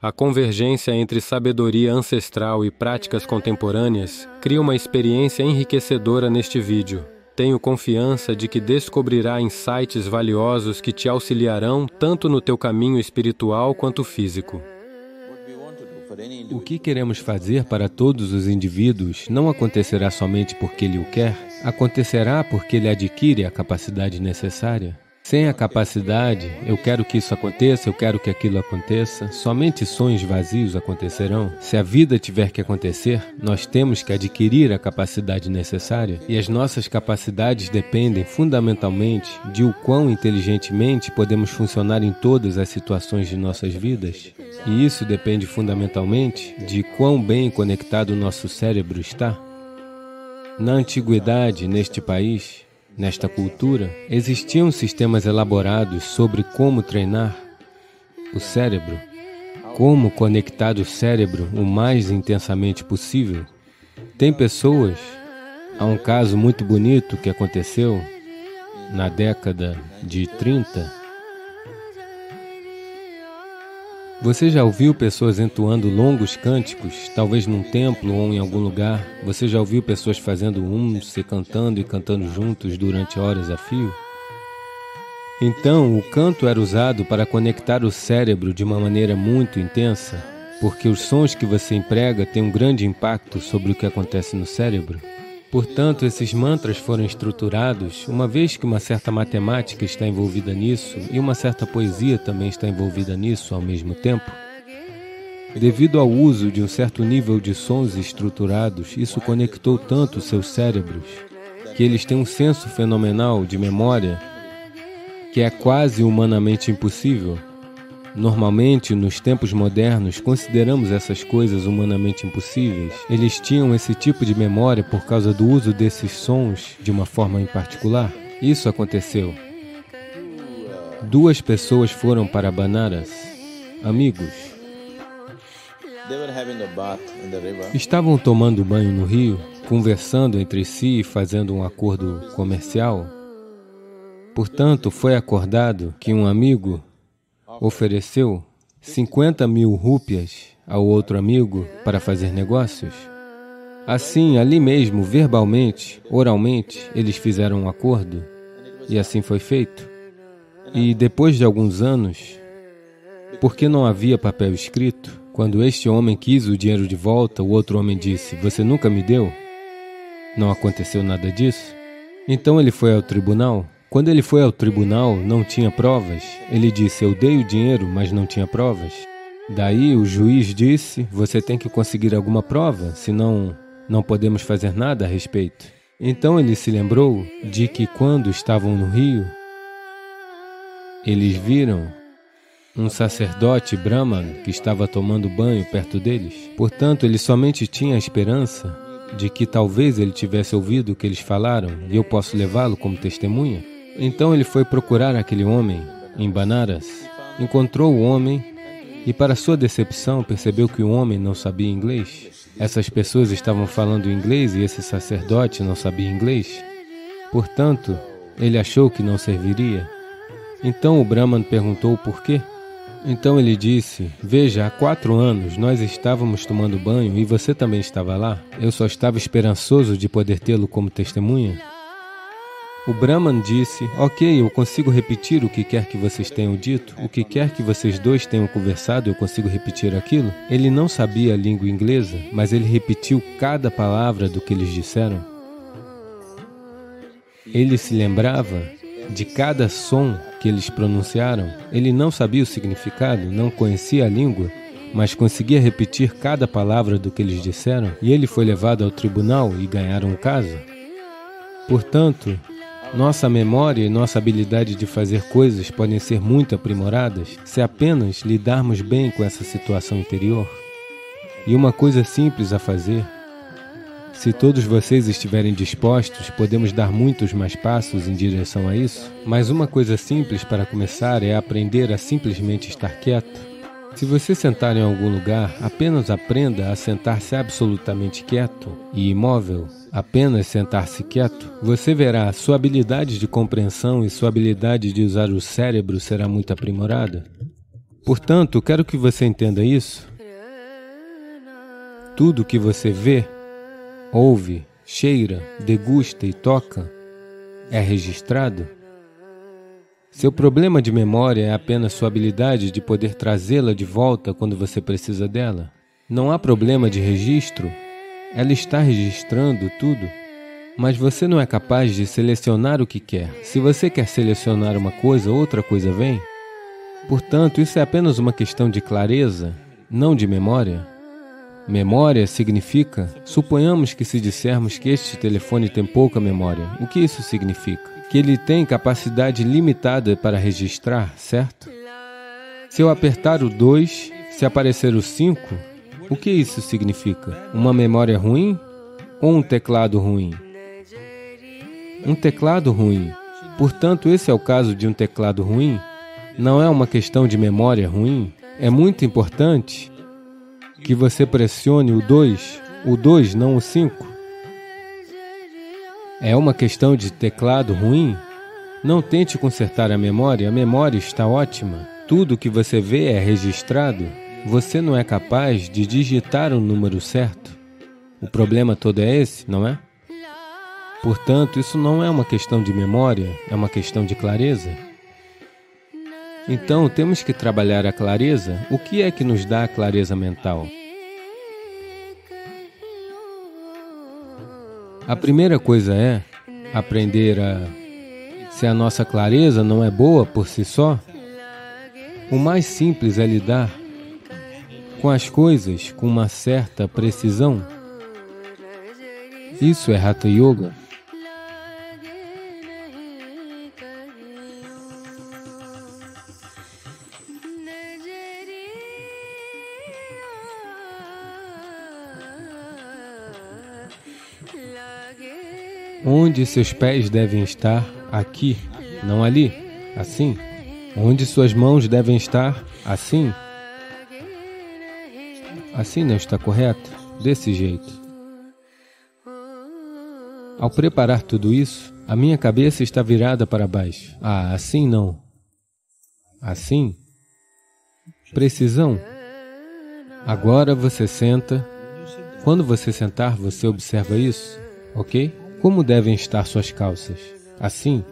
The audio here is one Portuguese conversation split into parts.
A convergência entre sabedoria ancestral e práticas contemporâneas cria uma experiência enriquecedora neste vídeo. Tenho confiança de que descobrirá insights valiosos que te auxiliarão tanto no teu caminho espiritual quanto físico. O que queremos fazer para todos os indivíduos não acontecerá somente porque ele o quer, acontecerá porque ele adquire a capacidade necessária. Sem a capacidade, eu quero que isso aconteça, eu quero que aquilo aconteça, somente sonhos vazios acontecerão. Se a vida tiver que acontecer, nós temos que adquirir a capacidade necessária. E as nossas capacidades dependem fundamentalmente de o quão inteligentemente podemos funcionar em todas as situações de nossas vidas. E isso depende fundamentalmente de quão bem conectado o nosso cérebro está. Na antiguidade, neste país, nesta cultura, existiam sistemas elaborados sobre como treinar o cérebro, como conectar o cérebro o mais intensamente possível. Tem pessoas, há um caso muito bonito que aconteceu na década de 30. Você já ouviu pessoas entoando longos cânticos, talvez num templo ou em algum lugar? Você já ouviu pessoas fazendo se cantando e cantando juntos durante horas a fio? Então, o canto era usado para conectar o cérebro de uma maneira muito intensa, porque os sons que você emprega têm um grande impacto sobre o que acontece no cérebro. Portanto, esses mantras foram estruturados, uma vez que uma certa matemática está envolvida nisso e uma certa poesia também está envolvida nisso ao mesmo tempo. Devido ao uso de um certo nível de sons estruturados, isso conectou tanto os seus cérebros, que eles têm um senso fenomenal de memória que é quase humanamente impossível. Normalmente, nos tempos modernos, consideramos essas coisas humanamente impossíveis. Eles tinham esse tipo de memória por causa do uso desses sons de uma forma em particular. Isso aconteceu. 2 pessoas foram para Banaras, amigos. Estavam tomando banho no rio, conversando entre si e fazendo um acordo comercial. Portanto, foi acordado que um amigo ofereceu 50.000 rúpias ao outro amigo para fazer negócios. Assim, ali mesmo, verbalmente, oralmente, eles fizeram um acordo e assim foi feito. E depois de alguns anos, porque não havia papel escrito, quando este homem quis o dinheiro de volta, o outro homem disse: "Você nunca me deu?" Não aconteceu nada disso. Então ele foi ao tribunal. Quando ele foi ao tribunal, não tinha provas. Ele disse: "Eu dei o dinheiro, mas não tinha provas." Daí o juiz disse: "Você tem que conseguir alguma prova, senão não podemos fazer nada a respeito." Então ele se lembrou de que quando estavam no rio, eles viram um sacerdote Brahman que estava tomando banho perto deles. Portanto, ele somente tinha a esperança de que talvez ele tivesse ouvido o que eles falaram e eu posso levá-lo como testemunha. Então ele foi procurar aquele homem em Banaras, encontrou o homem e, para sua decepção, percebeu que o homem não sabia inglês. Essas pessoas estavam falando inglês e esse sacerdote não sabia inglês. Portanto, ele achou que não serviria. Então o Brahman perguntou o porquê. Então ele disse: "Veja, há 4 anos nós estávamos tomando banho e você também estava lá. Eu só estava esperançoso de poder tê-lo como testemunha." O Brahman disse: "Ok, eu consigo repetir o que quer que vocês tenham dito, o que quer que vocês dois tenham conversado, eu consigo repetir aquilo." Ele não sabia a língua inglesa, mas ele repetiu cada palavra do que eles disseram. Ele se lembrava de cada som que eles pronunciaram. Ele não sabia o significado, não conhecia a língua, mas conseguia repetir cada palavra do que eles disseram, e ele foi levado ao tribunal e ganharam o caso. Portanto, nossa memória e nossa habilidade de fazer coisas podem ser muito aprimoradas se apenas lidarmos bem com essa situação interior. E uma coisa simples a fazer: se todos vocês estiverem dispostos, podemos dar muitos mais passos em direção a isso. Mas uma coisa simples para começar é aprender a simplesmente estar quieto. Se você sentar em algum lugar, apenas aprenda a sentar-se absolutamente quieto e imóvel. Apenas sentar-se quieto. Você verá, sua habilidade de compreensão e sua habilidade de usar o cérebro será muito aprimorada. Portanto, quero que você entenda isso. Tudo que você vê, ouve, cheira, degusta e toca é registrado. Seu problema de memória é apenas sua habilidade de poder trazê-la de volta quando você precisa dela. Não há problema de registro. Ela está registrando tudo. Mas você não é capaz de selecionar o que quer. Se você quer selecionar uma coisa, outra coisa vem. Portanto, isso é apenas uma questão de clareza, não de memória. Memória significa, suponhamos que se dissermos que este telefone tem pouca memória, o que isso significa? Que ele tem capacidade limitada para registrar, certo? Se eu apertar o 2, se aparecer o 5, o que isso significa? Uma memória ruim ou um teclado ruim? Um teclado ruim. Portanto, esse é o caso de um teclado ruim. Não é uma questão de memória ruim. É muito importante que você pressione o 2, não o 5. É uma questão de teclado ruim? Não tente consertar a memória está ótima. Tudo que você vê é registrado. Você não é capaz de digitar o número certo. O problema todo é esse, não é? Portanto, isso não é uma questão de memória, é uma questão de clareza. Então, temos que trabalhar a clareza. O que é que nos dá a clareza mental? A primeira coisa é aprender se a nossa clareza não é boa por si só. O mais simples é lidar com as coisas com uma certa precisão. Isso é Hatha Yoga. Onde seus pés devem estar? Aqui, não ali. Assim. Onde suas mãos devem estar? Assim. Assim não está correto? Desse jeito. Ao preparar tudo isso, a minha cabeça está virada para baixo. Ah, assim não. Assim. Precisão. Agora você senta. Quando você sentar, você observa isso, ok? Como devem estar suas calças? Assim.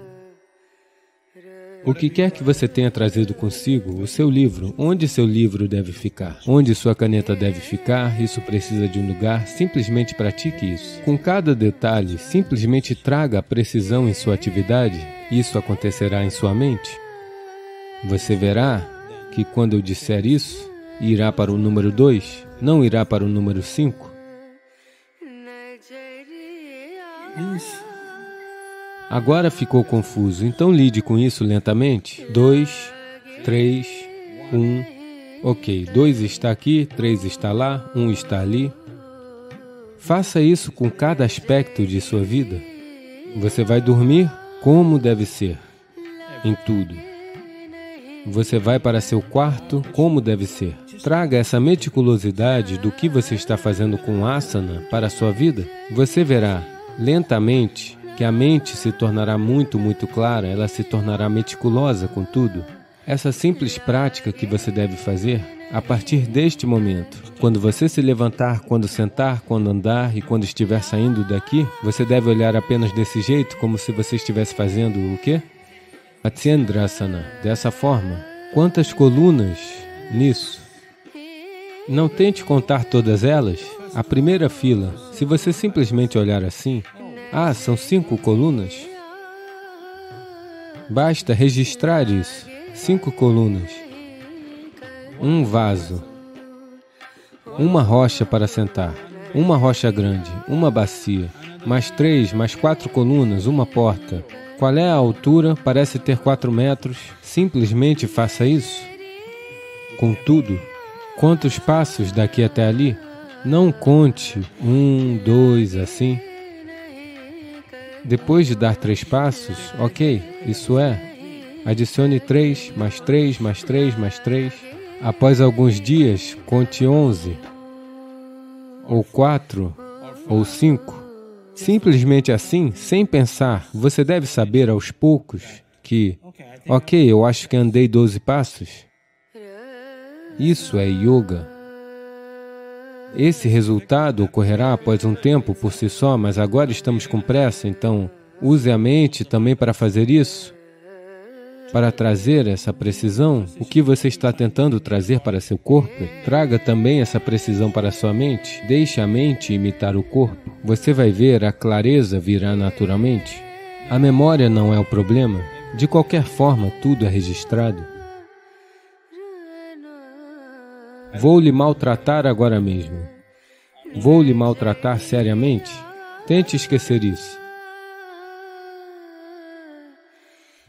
O que quer que você tenha trazido consigo, o seu livro, onde seu livro deve ficar? Onde sua caneta deve ficar? Isso precisa de um lugar, simplesmente pratique isso. Com cada detalhe, simplesmente traga a precisão em sua atividade. Isso acontecerá em sua mente. Você verá que quando eu disser isso, irá para o número 2, não irá para o número 5. Agora ficou confuso, então lide com isso lentamente. 2, 3, 1. Ok, 2 está aqui, 3 está lá, 1 está ali. Faça isso com cada aspecto de sua vida. Você vai dormir como deve ser, em tudo. Você vai para seu quarto como deve ser. Traga essa meticulosidade do que você está fazendo com asana para a sua vida. Você verá lentamente que a mente se tornará muito clara, ela se tornará meticulosa com tudo. Essa simples prática que você deve fazer, a partir deste momento, quando você se levantar, quando sentar, quando andar e quando estiver saindo daqui, você deve olhar apenas desse jeito, como se você estivesse fazendo o quê? Matsyendrasana, dessa forma. Quantas colunas nisso? Não tente contar todas elas. A primeira fila, se você simplesmente olhar assim, são 5 colunas. Basta registrar isso. 5 colunas. Um vaso. Uma rocha para sentar. Uma rocha grande. Uma bacia. Mais 3, mais 4 colunas. Uma porta. Qual é a altura? Parece ter 4 metros. Simplesmente faça isso. Contudo, quantos passos daqui até ali? Não conte 1, 2, assim. Depois de dar 3 passos, ok, isso é. Adicione 3, mais 3, mais 3, mais 3. Após alguns dias, conte 11, ou 4, ou 5. Simplesmente assim, sem pensar, você deve saber aos poucos que, ok, eu acho que andei 12 passos. Isso é yoga. Esse resultado ocorrerá após um tempo por si só, mas agora estamos com pressa, então use a mente também para fazer isso. Para trazer essa precisão, o que você está tentando trazer para seu corpo, traga também essa precisão para sua mente. Deixe a mente imitar o corpo. Você vai ver, a clareza virá naturalmente. A memória não é o problema. De qualquer forma, tudo é registrado. Vou lhe maltratar agora mesmo. Vou lhe maltratar seriamente. Tente esquecer isso.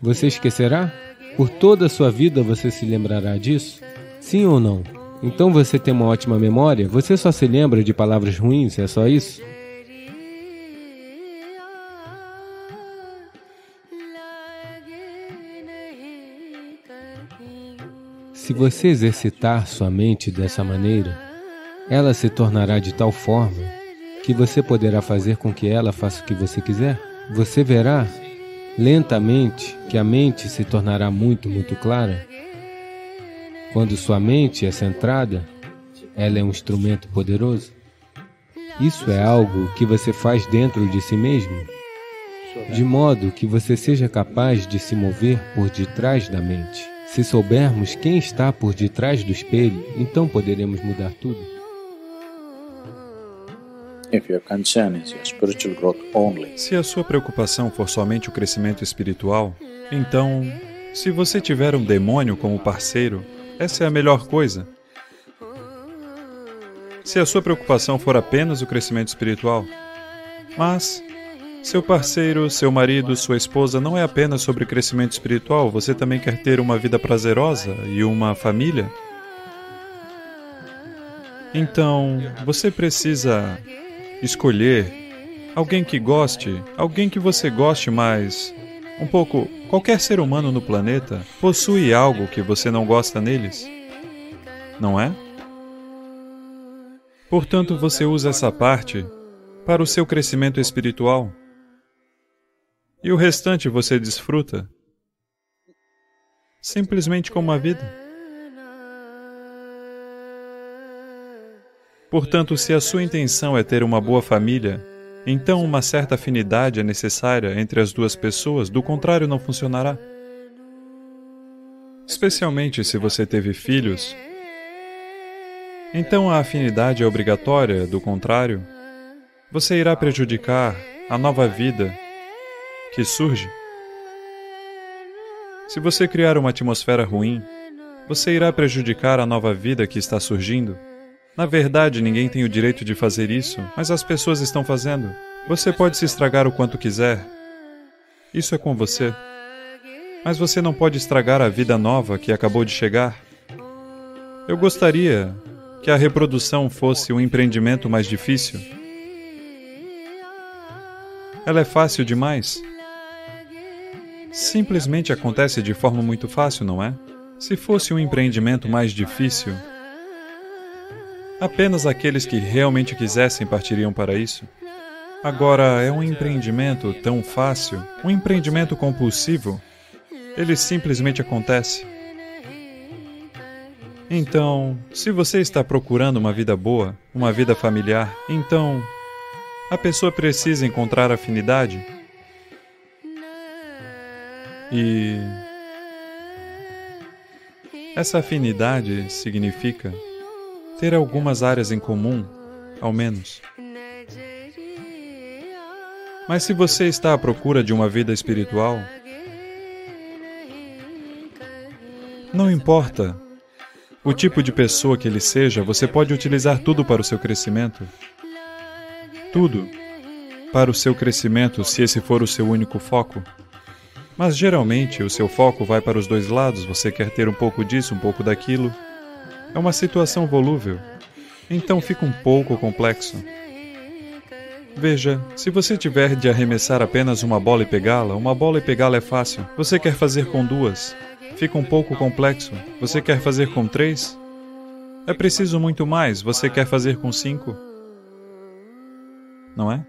Você esquecerá? Por toda a sua vida você se lembrará disso? Sim ou não? Então você tem uma ótima memória? Você só se lembra de palavras ruins, é só isso? Se você exercitar sua mente dessa maneira, ela se tornará de tal forma que você poderá fazer com que ela faça o que você quiser. Você verá lentamente que a mente se tornará muito clara. Quando sua mente é centrada, ela é um instrumento poderoso. Isso é algo que você faz dentro de si mesmo, de modo que você seja capaz de se mover por detrás da mente. Se soubermos quem está por detrás do espelho, então poderemos mudar tudo. Se a sua preocupação for somente o crescimento espiritual, então, se você tiver um demônio como parceiro, essa é a melhor coisa. Se a sua preocupação for apenas o crescimento espiritual, mas seu parceiro, seu marido, sua esposa não é apenas sobre crescimento espiritual, você também quer ter uma vida prazerosa e uma família? Então, você precisa escolher alguém que goste, alguém que você goste mais. Um pouco, qualquer ser humano no planeta possui algo que você não gosta neles, não é? Portanto, você usa essa parte para o seu crescimento espiritual. E o restante você desfruta simplesmente como a vida. Portanto, se a sua intenção é ter uma boa família, então uma certa afinidade é necessária entre as duas pessoas, do contrário não funcionará. Especialmente se você teve filhos, então a afinidade é obrigatória, do contrário, você irá prejudicar a nova vida que surge. Se você criar uma atmosfera ruim, você irá prejudicar a nova vida que está surgindo. Na verdade, ninguém tem o direito de fazer isso, mas as pessoas estão fazendo. Você pode se estragar o quanto quiser. Isso é com você. Mas você não pode estragar a vida nova que acabou de chegar. Eu gostaria que a reprodução fosse um empreendimento mais difícil. Ela é fácil demais. Simplesmente acontece de forma muito fácil, não é? Se fosse um empreendimento mais difícil, apenas aqueles que realmente quisessem partiriam para isso. Agora, é um empreendimento tão fácil, um empreendimento compulsivo, ele simplesmente acontece. Então, se você está procurando uma vida boa, uma vida familiar, então a pessoa precisa encontrar afinidade. E essa afinidade significa ter algumas áreas em comum, ao menos. Mas se você está à procura de uma vida espiritual, não importa o tipo de pessoa que ele seja, você pode utilizar tudo para o seu crescimento. Tudo para o seu crescimento, se esse for o seu único foco. Mas geralmente o seu foco vai para os dois lados, você quer ter um pouco disso, um pouco daquilo. É uma situação volúvel, então fica um pouco complexo. Veja, se você tiver de arremessar apenas uma bola e pegá-la é fácil. Você quer fazer com duas, fica um pouco complexo. Você quer fazer com 3? É preciso muito mais, você quer fazer com 5? Não é?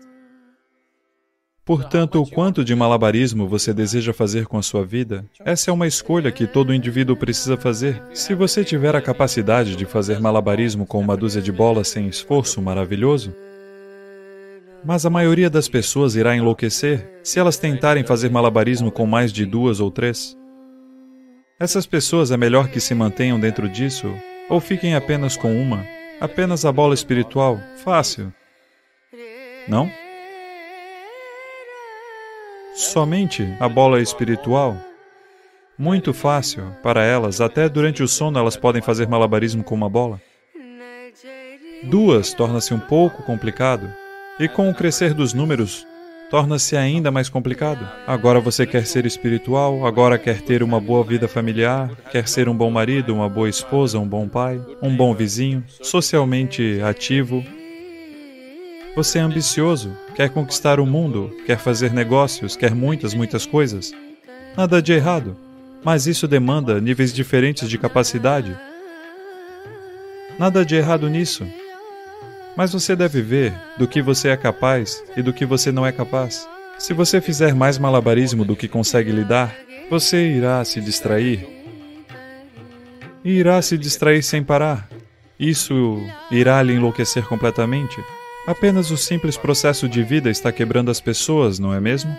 Portanto, o quanto de malabarismo você deseja fazer com a sua vida, essa é uma escolha que todo indivíduo precisa fazer. Se você tiver a capacidade de fazer malabarismo com uma dúzia de bolas sem esforço, maravilhoso. Mas a maioria das pessoas irá enlouquecer se elas tentarem fazer malabarismo com mais de 2 ou 3. Essas pessoas é melhor que se mantenham dentro disso, ou fiquem apenas com uma, apenas a bola espiritual, fácil. Não? Somente a bola espiritual? Muito fácil para elas, até durante o sono elas podem fazer malabarismo com uma bola. 2 torna-se um pouco complicado, e com o crescer dos números, torna-se ainda mais complicado. Agora você quer ser espiritual, agora quer ter uma boa vida familiar, quer ser um bom marido, uma boa esposa, um bom pai, um bom vizinho, socialmente ativo. Você é ambicioso, quer conquistar o mundo, quer fazer negócios, quer muitas coisas. Nada de errado, mas isso demanda níveis diferentes de capacidade. Nada de errado nisso. Mas você deve ver do que você é capaz e do que você não é capaz. Se você fizer mais malabarismo do que consegue lidar, você irá se distrair. E irá se distrair sem parar. Isso irá lhe enlouquecer completamente. Apenas o simples processo de vida está quebrando as pessoas, não é mesmo?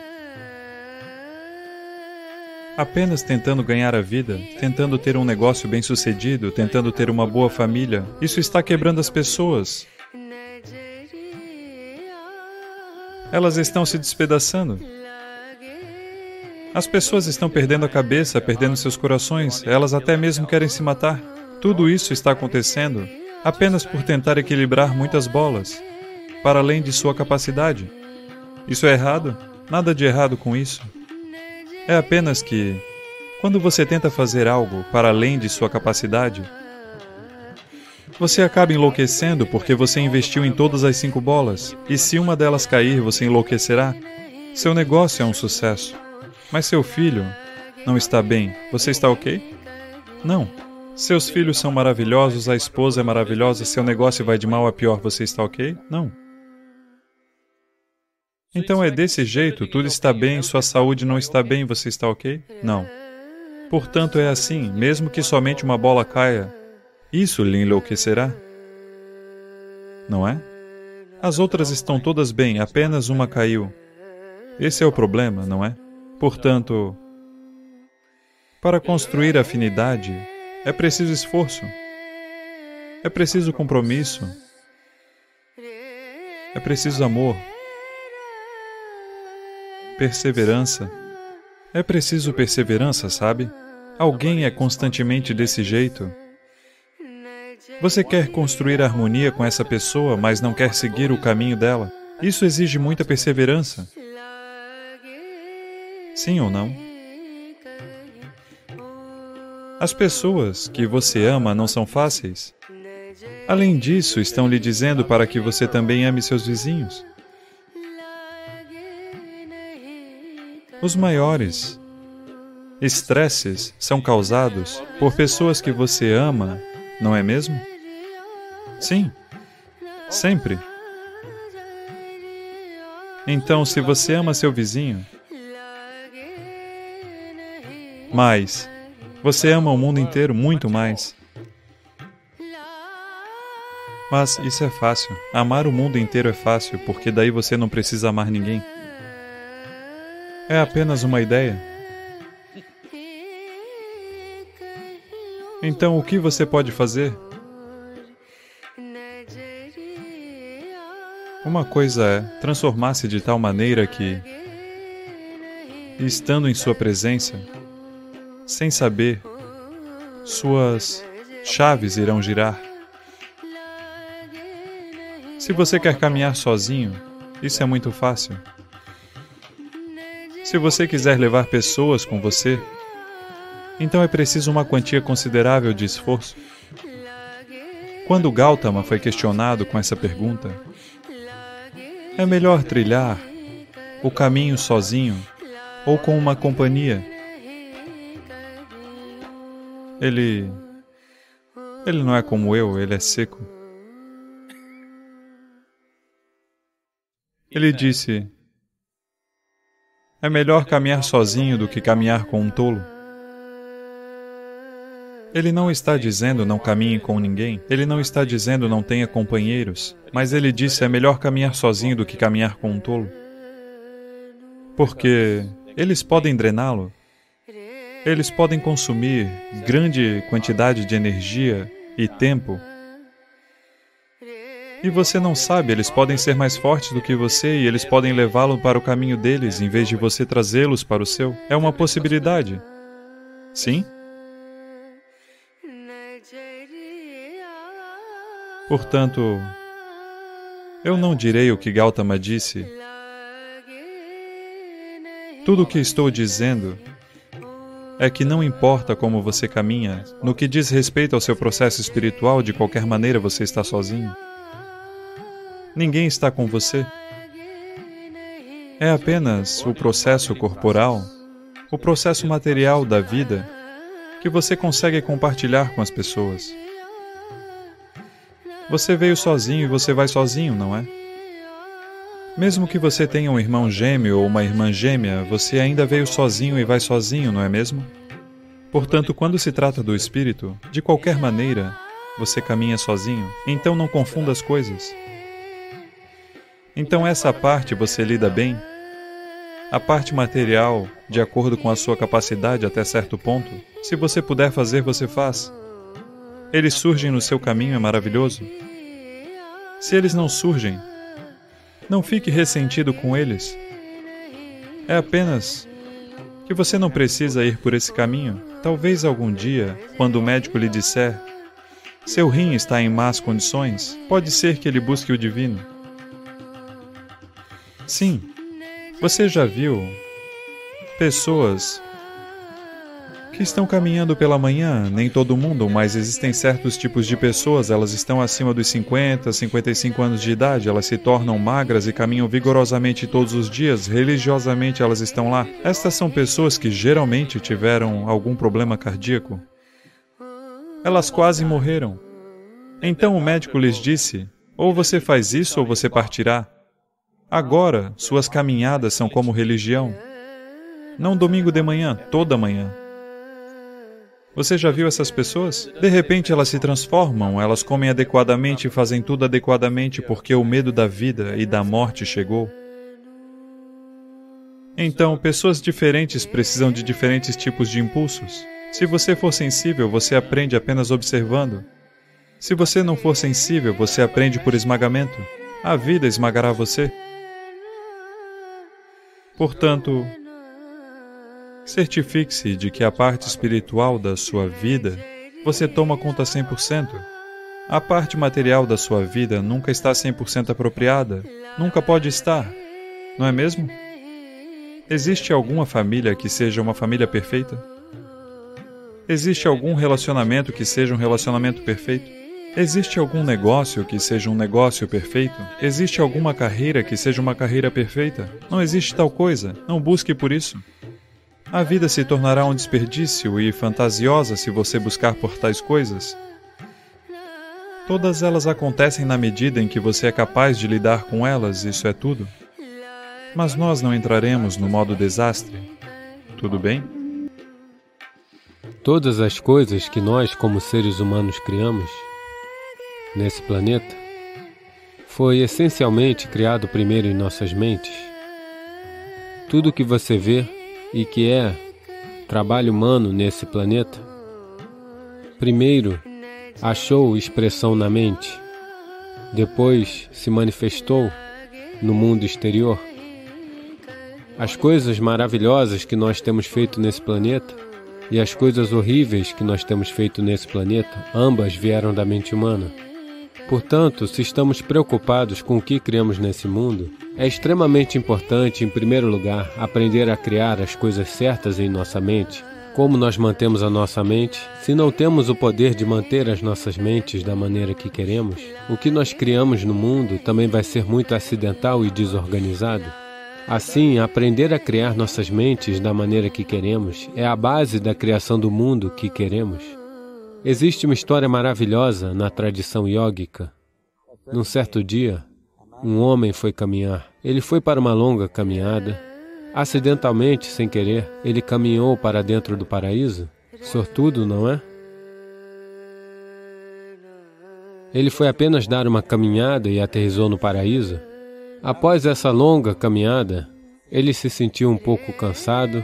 Apenas tentando ganhar a vida, tentando ter um negócio bem-sucedido, tentando ter uma boa família, isso está quebrando as pessoas. Elas estão se despedaçando. As pessoas estão perdendo a cabeça, perdendo seus corações, elas até mesmo querem se matar. Tudo isso está acontecendo apenas por tentar equilibrar muitas bolas, para além de sua capacidade. Isso é errado? Nada de errado com isso. É apenas que, quando você tenta fazer algo para além de sua capacidade, você acaba enlouquecendo porque você investiu em todas as 5 bolas, e se uma delas cair, você enlouquecerá. Seu negócio é um sucesso, mas seu filho não está bem. Você está ok? Não. Seus filhos são maravilhosos, a esposa é maravilhosa, seu negócio vai de mal a pior, você está ok? Não. Então é desse jeito, tudo está bem, sua saúde não está bem, você está ok? Não. Portanto é assim, mesmo que somente uma bola caia, isso lhe enlouquecerá? Não é? As outras estão todas bem, apenas uma caiu. Esse é o problema, não é? Portanto, para construir afinidade, é preciso esforço. É preciso compromisso. É preciso amor. Perseverança. É preciso perseverança, sabe? Alguém é constantemente desse jeito. Você quer construir harmonia com essa pessoa, mas não quer seguir o caminho dela. Isso exige muita perseverança. Sim ou não? As pessoas que você ama não são fáceis. Além disso, estão lhe dizendo para que você também ame seus vizinhos. Os maiores estresses são causados por pessoas que você ama, não é mesmo? Sim, sempre. Então, se você ama seu vizinho, mas você ama o mundo inteiro muito mais. Mas isso é fácil. Amar o mundo inteiro é fácil, porque daí você não precisa amar ninguém. É apenas uma ideia. Então, o que você pode fazer? Uma coisa é transformar-se de tal maneira que, estando em sua presença, sem saber, suas chaves irão girar. Se você quer caminhar sozinho, isso é muito fácil. Se você quiser levar pessoas com você, então é preciso uma quantia considerável de esforço. Quando Gautama foi questionado com essa pergunta, é melhor trilhar o caminho sozinho ou com uma companhia? Ele não é como eu, ele é seco. Ele disse, É melhor caminhar sozinho do que caminhar com um tolo. Ele não está dizendo não caminhe com ninguém. Ele não está dizendo não tenha companheiros. Mas ele disse é melhor caminhar sozinho do que caminhar com um tolo. Porque eles podem drená-lo. Eles podem consumir grande quantidade de energia e tempo. E você não sabe, eles podem ser mais fortes do que você e eles podem levá-lo para o caminho deles em vez de você trazê-los para o seu. É uma possibilidade. Sim? Portanto, eu não direi o que Gautama disse. Tudo o que estou dizendo é que não importa como você caminha, no que diz respeito ao seu processo espiritual, de qualquer maneira você está sozinho. Ninguém está com você. É apenas o processo corporal, o processo material da vida, que você consegue compartilhar com as pessoas. Você veio sozinho e você vai sozinho, não é? Mesmo que você tenha um irmão gêmeo ou uma irmã gêmea, você ainda veio sozinho e vai sozinho, não é mesmo? Portanto, quando se trata do espírito, de qualquer maneira, você caminha sozinho. Então não confunda as coisas. Então essa parte você lida bem. A parte material, de acordo com a sua capacidade até certo ponto, se você puder fazer, você faz. Eles surgem no seu caminho, é maravilhoso. Se eles não surgem, não fique ressentido com eles. É apenas que você não precisa ir por esse caminho. Talvez algum dia, quando o médico lhe disser, seu rim está em más condições, pode ser que ele busque o divino. Sim, você já viu pessoas que estão caminhando pela manhã, nem todo mundo, mas existem certos tipos de pessoas, elas estão acima dos 50, 55 anos de idade, elas se tornam magras e caminham vigorosamente todos os dias, religiosamente elas estão lá. Estas são pessoas que geralmente tiveram algum problema cardíaco. Elas quase morreram. Então o médico lhes disse, ou você faz isso ou você partirá. Agora, suas caminhadas são como religião. Não domingo de manhã, toda manhã. Você já viu essas pessoas? De repente elas se transformam, elas comem adequadamente e fazem tudo adequadamente porque o medo da vida e da morte chegou. Então, pessoas diferentes precisam de diferentes tipos de impulsos. Se você for sensível, você aprende apenas observando. Se você não for sensível, você aprende por esmagamento. A vida esmagará você. Portanto, certifique-se de que a parte espiritual da sua vida você toma conta 100%. A parte material da sua vida nunca está 100% apropriada. Nunca pode estar. Não é mesmo? Existe alguma família que seja uma família perfeita? Existe algum relacionamento que seja um relacionamento perfeito? Existe algum negócio que seja um negócio perfeito? Existe alguma carreira que seja uma carreira perfeita? Não existe tal coisa. Não busque por isso. A vida se tornará um desperdício e fantasiosa se você buscar por tais coisas. Todas elas acontecem na medida em que você é capaz de lidar com elas, isso é tudo. Mas nós não entraremos no modo desastre. Tudo bem? Todas as coisas que nós, como seres humanos, criamos nesse planeta, foi essencialmente criado primeiro em nossas mentes. Tudo que você vê e que é trabalho humano nesse planeta, primeiro achou expressão na mente, depois se manifestou no mundo exterior. As coisas maravilhosas que nós temos feito nesse planeta e as coisas horríveis que nós temos feito nesse planeta, ambas vieram da mente humana. Portanto, se estamos preocupados com o que criamos nesse mundo, é extremamente importante, em primeiro lugar, aprender a criar as coisas certas em nossa mente. Como nós mantemos a nossa mente? Se não temos o poder de manter as nossas mentes da maneira que queremos, o que nós criamos no mundo também vai ser muito acidental e desorganizado. Assim, aprender a criar nossas mentes da maneira que queremos é a base da criação do mundo que queremos. Existe uma história maravilhosa na tradição iógica. Num certo dia, um homem foi caminhar. Ele foi para uma longa caminhada. Acidentalmente, sem querer, ele caminhou para dentro do paraíso. Sortudo, não é? Ele foi apenas dar uma caminhada e aterrissou no paraíso. Após essa longa caminhada, ele se sentiu um pouco cansado.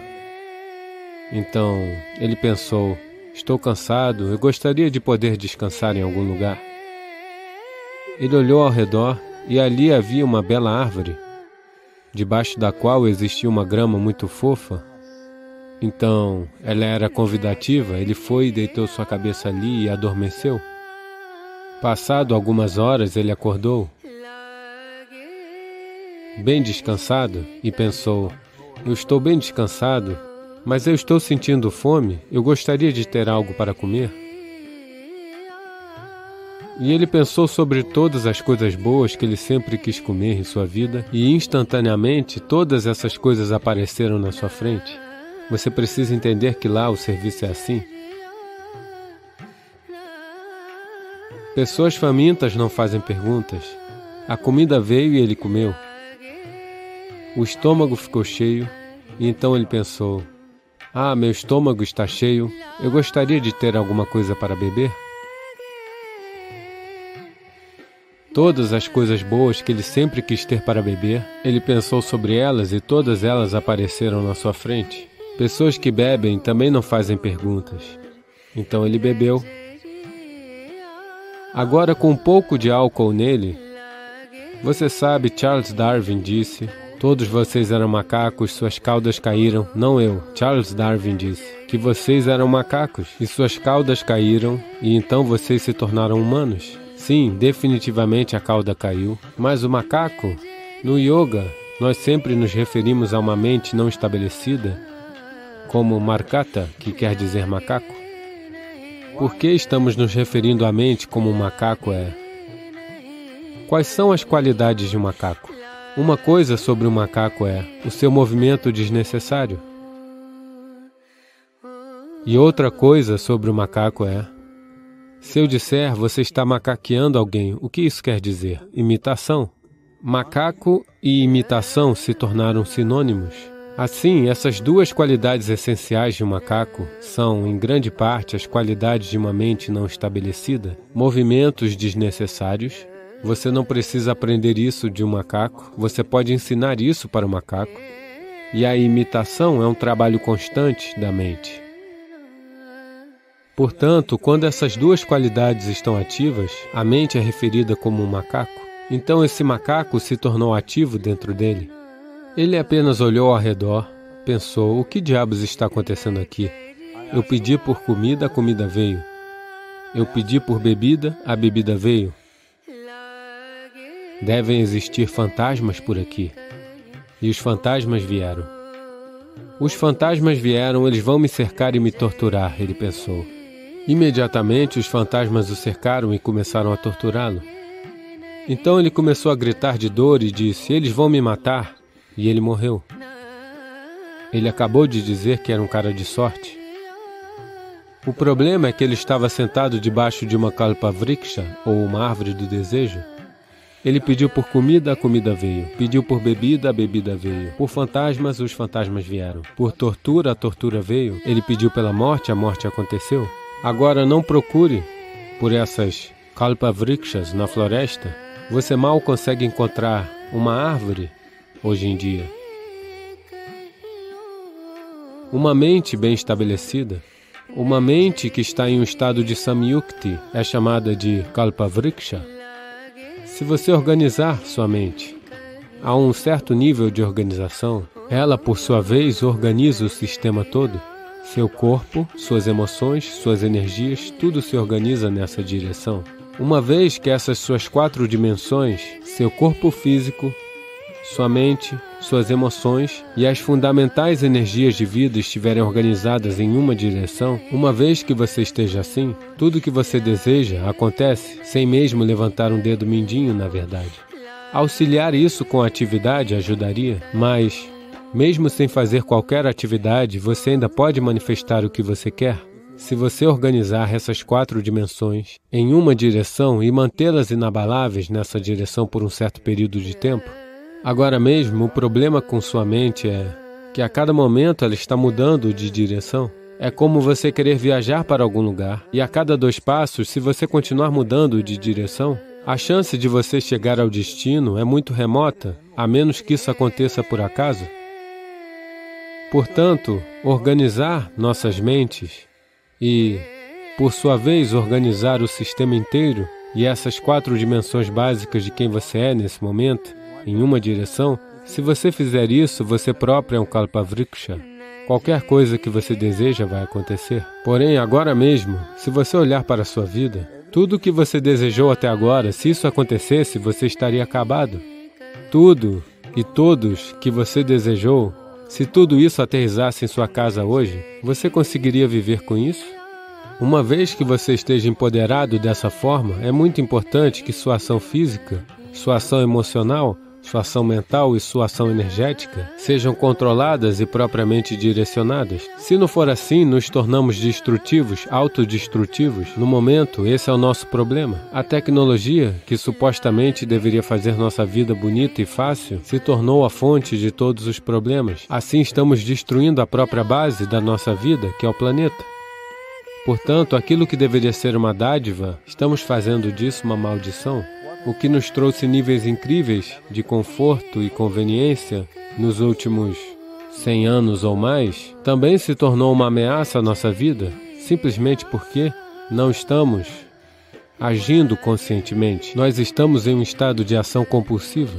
Então, ele pensou, estou cansado, eu gostaria de poder descansar em algum lugar. Ele olhou ao redor e ali havia uma bela árvore, debaixo da qual existia uma grama muito fofa. Então, ela era convidativa, ele foi e deitou sua cabeça ali e adormeceu. Passado algumas horas, ele acordou, bem descansado, e pensou, eu estou bem descansado, mas eu estou sentindo fome, eu gostaria de ter algo para comer. E ele pensou sobre todas as coisas boas que ele sempre quis comer em sua vida, e instantaneamente todas essas coisas apareceram na sua frente. Você precisa entender que lá o serviço é assim. Pessoas famintas não fazem perguntas. A comida veio e ele comeu. O estômago ficou cheio, e então ele pensou, meu estômago está cheio, eu gostaria de ter alguma coisa para beber. Todas as coisas boas que ele sempre quis ter para beber, ele pensou sobre elas e todas elas apareceram na sua frente. Pessoas que bebem também não fazem perguntas. Então ele bebeu. Agora, com um pouco de álcool nele, você sabe, Charles Darwin disse, todos vocês eram macacos, suas caudas caíram. Não eu, Charles Darwin disse, que vocês eram macacos e suas caudas caíram e então vocês se tornaram humanos. Sim, definitivamente a cauda caiu, mas o macaco, no yoga, nós sempre nos referimos a uma mente não estabelecida, como markata, que quer dizer macaco. Por que estamos nos referindo à mente como um macaco é? Quais são as qualidades de um macaco? Uma coisa sobre um macaco é o seu movimento desnecessário. E outra coisa sobre o macaco é, se eu disser você está macaqueando alguém, o que isso quer dizer? Imitação. Macaco e imitação se tornaram sinônimos. Assim, essas duas qualidades essenciais de um macaco são, em grande parte, as qualidades de uma mente não estabelecida, movimentos desnecessários. Você não precisa aprender isso de um macaco, você pode ensinar isso para o macaco. E a imitação é um trabalho constante da mente. Portanto, quando essas duas qualidades estão ativas, a mente é referida como um macaco. Então esse macaco se tornou ativo dentro dele. Ele apenas olhou ao redor, pensou, o que diabos está acontecendo aqui? Eu pedi por comida, a comida veio. Eu pedi por bebida, a bebida veio. Devem existir fantasmas por aqui. E os fantasmas vieram. Os fantasmas vieram, eles vão me cercar e me torturar, ele pensou. Imediatamente os fantasmas o cercaram e começaram a torturá-lo. Então ele começou a gritar de dor e disse, eles vão me matar. E ele morreu. Ele acabou de dizer que era um cara de sorte. O problema é que ele estava sentado debaixo de uma kalpavriksha, ou uma árvore do desejo. Ele pediu por comida, a comida veio. Pediu por bebida, a bebida veio. Por fantasmas, os fantasmas vieram. Por tortura, a tortura veio. Ele pediu pela morte, a morte aconteceu. Agora não procure por essas kalpavrikshas na floresta. Você mal consegue encontrar uma árvore hoje em dia. Uma mente bem estabelecida, uma mente que está em um estado de samyukti, é chamada de kalpavriksha. Se você organizar sua mente a um certo nível de organização, ela, por sua vez, organiza o sistema todo. Seu corpo, suas emoções, suas energias, tudo se organiza nessa direção. Uma vez que essas suas 4 dimensões, seu corpo físico, sua mente, suas emoções e as fundamentais energias de vida estiverem organizadas em uma direção, uma vez que você esteja assim, tudo que você deseja acontece sem mesmo levantar um dedo mindinho, na verdade. Auxiliar isso com atividade ajudaria, mas, mesmo sem fazer qualquer atividade, você ainda pode manifestar o que você quer. Se você organizar essas 4 dimensões em uma direção e mantê-las inabaláveis nessa direção por um certo período de tempo, agora mesmo, o problema com sua mente é, que a cada momento ela está mudando de direção. É como você querer viajar para algum lugar, e a cada 2 passos, se você continuar mudando de direção, a chance de você chegar ao destino é muito remota, a menos que isso aconteça por acaso. Portanto, organizar nossas mentes e, por sua vez, organizar o sistema inteiro e essas 4 dimensões básicas de quem você é nesse momento, em uma direção, se você fizer isso, você próprio é um Kalpavriksha. Qualquer coisa que você deseja vai acontecer. Porém, agora mesmo, se você olhar para a sua vida, tudo o que você desejou até agora, se isso acontecesse, você estaria acabado. Tudo e todos que você desejou, se tudo isso aterrissasse em sua casa hoje, você conseguiria viver com isso? Uma vez que você esteja empoderado dessa forma, é muito importante que sua ação física, sua ação emocional, sua ação mental e sua ação energética sejam controladas e propriamente direcionadas. Se não for assim, nos tornamos destrutivos, autodestrutivos. No momento, esse é o nosso problema. A tecnologia, que supostamente deveria fazer nossa vida bonita e fácil, se tornou a fonte de todos os problemas. Assim, estamos destruindo a própria base da nossa vida, que é o planeta. Portanto, aquilo que deveria ser uma dádiva, estamos fazendo disso uma maldição. O que nos trouxe níveis incríveis de conforto e conveniência nos últimos 100 anos ou mais, também se tornou uma ameaça à nossa vida, simplesmente porque não estamos agindo conscientemente. Nós estamos em um estado de ação compulsiva.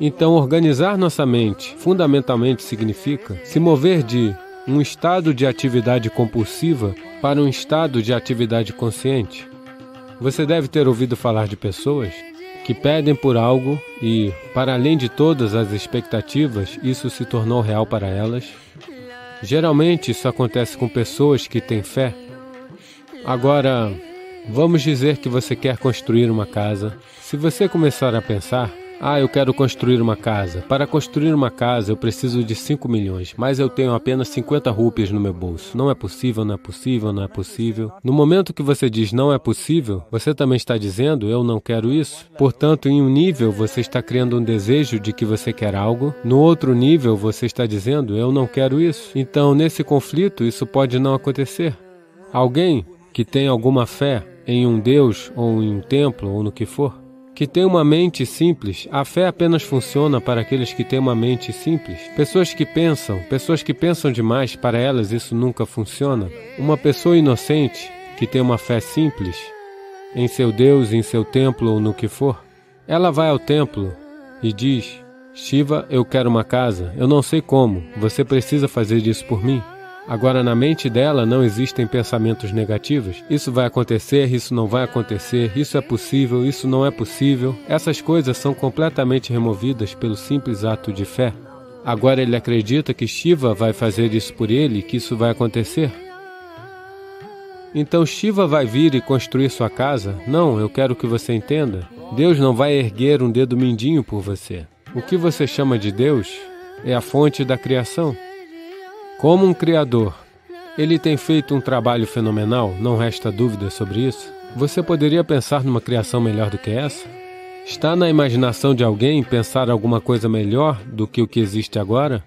Então, organizar nossa mente fundamentalmente significa se mover de um estado de atividade compulsiva para um estado de atividade consciente. Você deve ter ouvido falar de pessoas que pedem por algo e, para além de todas as expectativas, isso se tornou real para elas. Geralmente, isso acontece com pessoas que têm fé. Agora, vamos dizer que você quer construir uma casa. Se você começar a pensar, eu quero construir uma casa. Para construir uma casa, eu preciso de 5 milhões, mas eu tenho apenas 50 rúpias no meu bolso. Não é possível, não é possível, não é possível. No momento que você diz não é possível, você também está dizendo eu não quero isso. Portanto, em um nível, você está criando um desejo de que você quer algo. No outro nível, você está dizendo eu não quero isso. Então, nesse conflito, isso pode não acontecer. Alguém que tem alguma fé em um Deus, ou em um templo, ou no que for, que tem uma mente simples, a fé apenas funciona para aqueles que têm uma mente simples. Pessoas que pensam demais, para elas isso nunca funciona. Uma pessoa inocente, que tem uma fé simples, em seu Deus, em seu templo ou no que for, ela vai ao templo e diz, Shiva, eu quero uma casa, eu não sei como, você precisa fazer isso por mim. Agora, na mente dela não existem pensamentos negativos. Isso vai acontecer, isso não vai acontecer, isso é possível, isso não é possível. Essas coisas são completamente removidas pelo simples ato de fé. Agora ele acredita que Shiva vai fazer isso por ele e que isso vai acontecer. Então Shiva vai vir e construir sua casa? Não, eu quero que você entenda. Deus não vai erguer um dedo mindinho por você. O que você chama de Deus é a fonte da criação. Como um criador, ele tem feito um trabalho fenomenal, não resta dúvida sobre isso. Você poderia pensar numa criação melhor do que essa? Está na imaginação de alguém pensar alguma coisa melhor do que o que existe agora?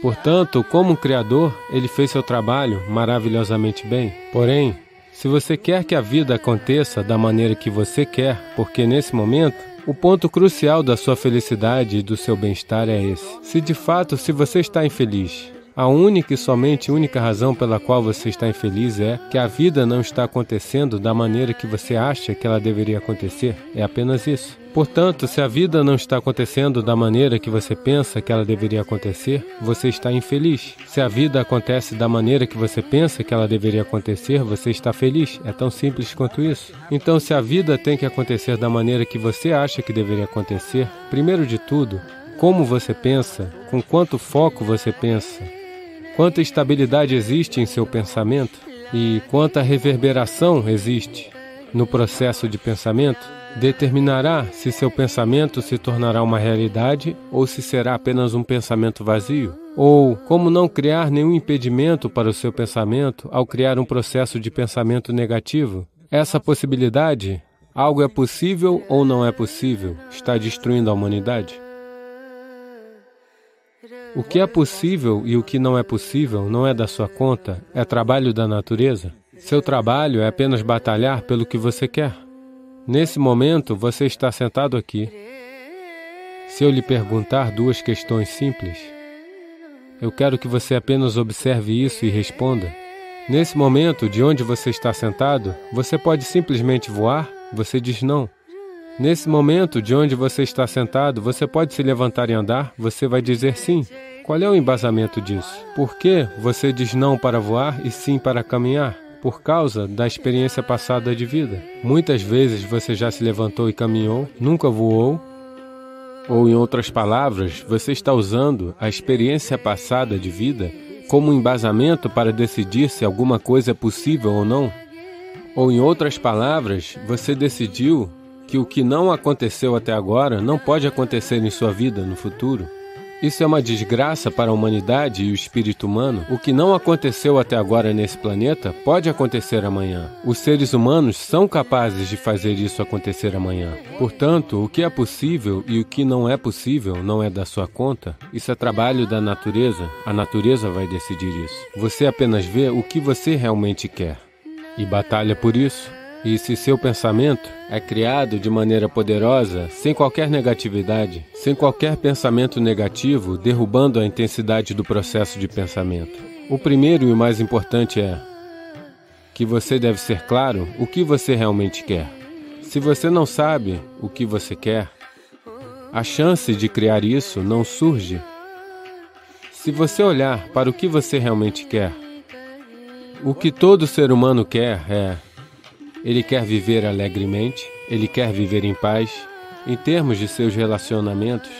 Portanto, como um criador, ele fez seu trabalho maravilhosamente bem. Porém, se você quer que a vida aconteça da maneira que você quer, porque nesse momento, o ponto crucial da sua felicidade e do seu bem-estar é esse. Se de fato, se você está infeliz, a única e somente única razão pela qual você está infeliz é que a vida não está acontecendo da maneira que você acha que ela deveria acontecer. É apenas isso. Portanto, se a vida não está acontecendo da maneira que você pensa que ela deveria acontecer, você está infeliz. Se a vida acontece da maneira que você pensa que ela deveria acontecer, você está feliz. É tão simples quanto isso. Então, se a vida tem que acontecer da maneira que você acha que deveria acontecer, primeiro de tudo, como você pensa, com quanto foco você pensa, quanta estabilidade existe em seu pensamento e quanta reverberação existe no processo de pensamento, determinará se seu pensamento se tornará uma realidade ou se será apenas um pensamento vazio. Ou como não criar nenhum impedimento para o seu pensamento ao criar um processo de pensamento negativo. Essa possibilidade, algo é possível ou não é possível, está destruindo a humanidade. O que é possível e o que não é possível não é da sua conta, é trabalho da natureza. Seu trabalho é apenas batalhar pelo que você quer. Nesse momento, você está sentado aqui. Se eu lhe perguntar duas questões simples, eu quero que você apenas observe isso e responda. Nesse momento, de onde você está sentado, você pode simplesmente voar? Você diz não. Nesse momento, de onde você está sentado, você pode se levantar e andar? Você vai dizer sim. Qual é o embasamento disso? Por que você diz não para voar e sim para caminhar? Por causa da experiência passada de vida. Muitas vezes você já se levantou e caminhou, nunca voou. Ou, em outras palavras, você está usando a experiência passada de vida como embasamento para decidir se alguma coisa é possível ou não. Ou, em outras palavras, você decidiu que o que não aconteceu até agora não pode acontecer em sua vida no futuro. Isso é uma desgraça para a humanidade e o espírito humano. O que não aconteceu até agora nesse planeta pode acontecer amanhã. Os seres humanos são capazes de fazer isso acontecer amanhã. Portanto, o que é possível e o que não é possível não é da sua conta. Isso é trabalho da natureza. A natureza vai decidir isso. Você apenas vê o que você realmente quer e batalha por isso. E se seu pensamento é criado de maneira poderosa, sem qualquer negatividade, sem qualquer pensamento negativo, derrubando a intensidade do processo de pensamento. O primeiro e o mais importante é que você deve ser claro o que você realmente quer. Se você não sabe o que você quer, a chance de criar isso não surge. Se você olhar para o que você realmente quer, o que todo ser humano quer é: ele quer viver alegremente, ele quer viver em paz. Em termos de seus relacionamentos,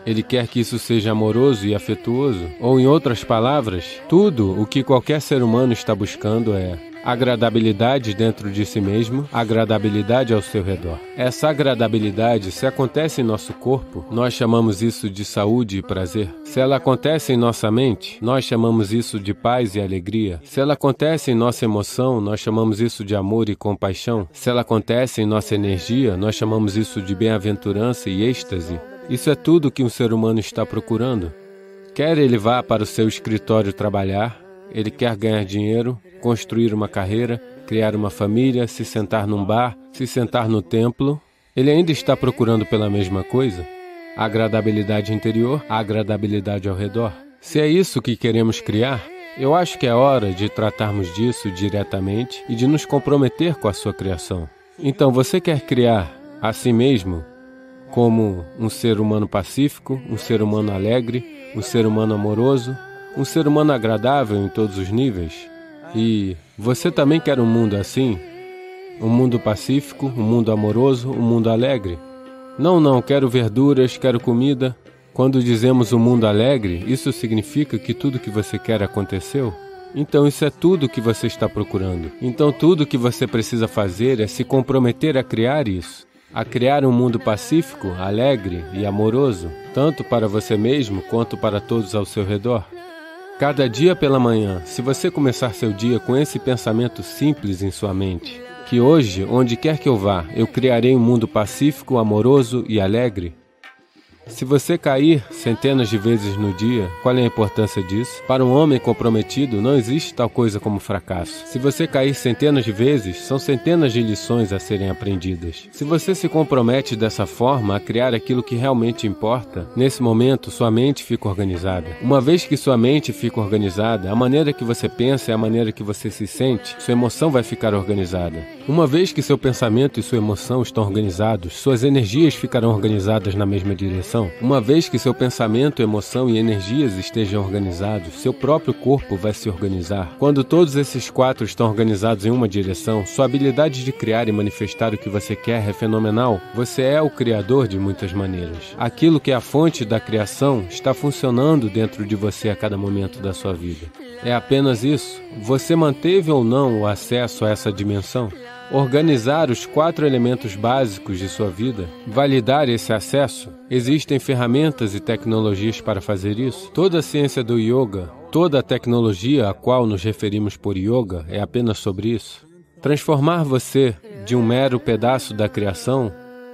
ele quer que isso seja amoroso e afetuoso. Ou, em outras palavras, tudo o que qualquer ser humano está buscando é agradabilidade dentro de si mesmo, agradabilidade ao seu redor. Essa agradabilidade, se acontece em nosso corpo, nós chamamos isso de saúde e prazer. Se ela acontece em nossa mente, nós chamamos isso de paz e alegria. Se ela acontece em nossa emoção, nós chamamos isso de amor e compaixão. Se ela acontece em nossa energia, nós chamamos isso de bem-aventurança e êxtase. Isso é tudo que um ser humano está procurando. Quer ele vá para o seu escritório trabalhar, ele quer ganhar dinheiro, construir uma carreira, criar uma família, se sentar num bar, se sentar no templo. Ele ainda está procurando pela mesma coisa? A agradabilidade interior, a agradabilidade ao redor. Se é isso que queremos criar, eu acho que é hora de tratarmos disso diretamente e de nos comprometer com a sua criação. Então, você quer criar a si mesmo como um ser humano pacífico, um ser humano alegre, um ser humano amoroso, um ser humano agradável em todos os níveis? E você também quer um mundo assim? Um mundo pacífico, um mundo amoroso, um mundo alegre? Não, quero verduras, quero comida. Quando dizemos um mundo alegre, isso significa que tudo que você quer aconteceu? Então isso é tudo que você está procurando. Então tudo que você precisa fazer é se comprometer a criar isso. A criar um mundo pacífico, alegre e amoroso, tanto para você mesmo quanto para todos ao seu redor. Cada dia pela manhã, se você começar seu dia com esse pensamento simples em sua mente, que hoje, onde quer que eu vá, eu criarei um mundo pacífico, amoroso e alegre. Se você cair centenas de vezes no dia, qual é a importância disso? Para um homem comprometido, não existe tal coisa como fracasso. Se você cair centenas de vezes, são centenas de lições a serem aprendidas. Se você se compromete dessa forma a criar aquilo que realmente importa, nesse momento sua mente fica organizada. Uma vez que sua mente fica organizada, a maneira que você pensa é a maneira que você se sente, sua emoção vai ficar organizada. Uma vez que seu pensamento e sua emoção estão organizados, suas energias ficarão organizadas na mesma direção. Uma vez que seu pensamento, emoção e energias estejam organizados, seu próprio corpo vai se organizar. Quando todos esses quatro estão organizados em uma direção, sua habilidade de criar e manifestar o que você quer é fenomenal. Você é o criador de muitas maneiras. Aquilo que é a fonte da criação está funcionando dentro de você a cada momento da sua vida. É apenas isso. Você manteve ou não o acesso a essa dimensão? Organizar os 4 elementos básicos de sua vida, validar esse acesso. Existem ferramentas e tecnologias para fazer isso. Toda a ciência do yoga, toda a tecnologia a qual nos referimos por yoga é apenas sobre isso. Transformar você de um mero pedaço da criação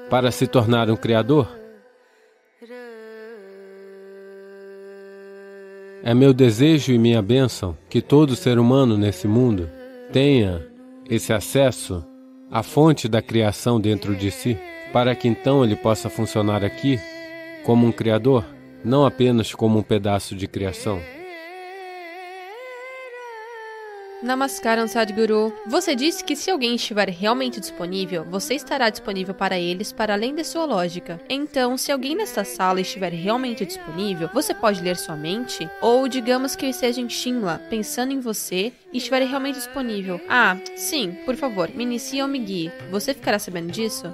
para se tornar um criador. É meu desejo e minha bênção que todo ser humano nesse mundo tenha esse acesso à fonte da criação dentro de si, para que então ele possa funcionar aqui como um criador, não apenas como um pedaço de criação. Namaskaram, Sadhguru. Você disse que se alguém estiver realmente disponível, você estará disponível para eles para além de sua lógica. Então, se alguém nesta sala estiver realmente disponível, você pode ler sua mente? Ou digamos que eu esteja em Shimla, pensando em você, e estiver realmente disponível. Ah, sim, por favor, me inicie ou me guie. Você ficará sabendo disso?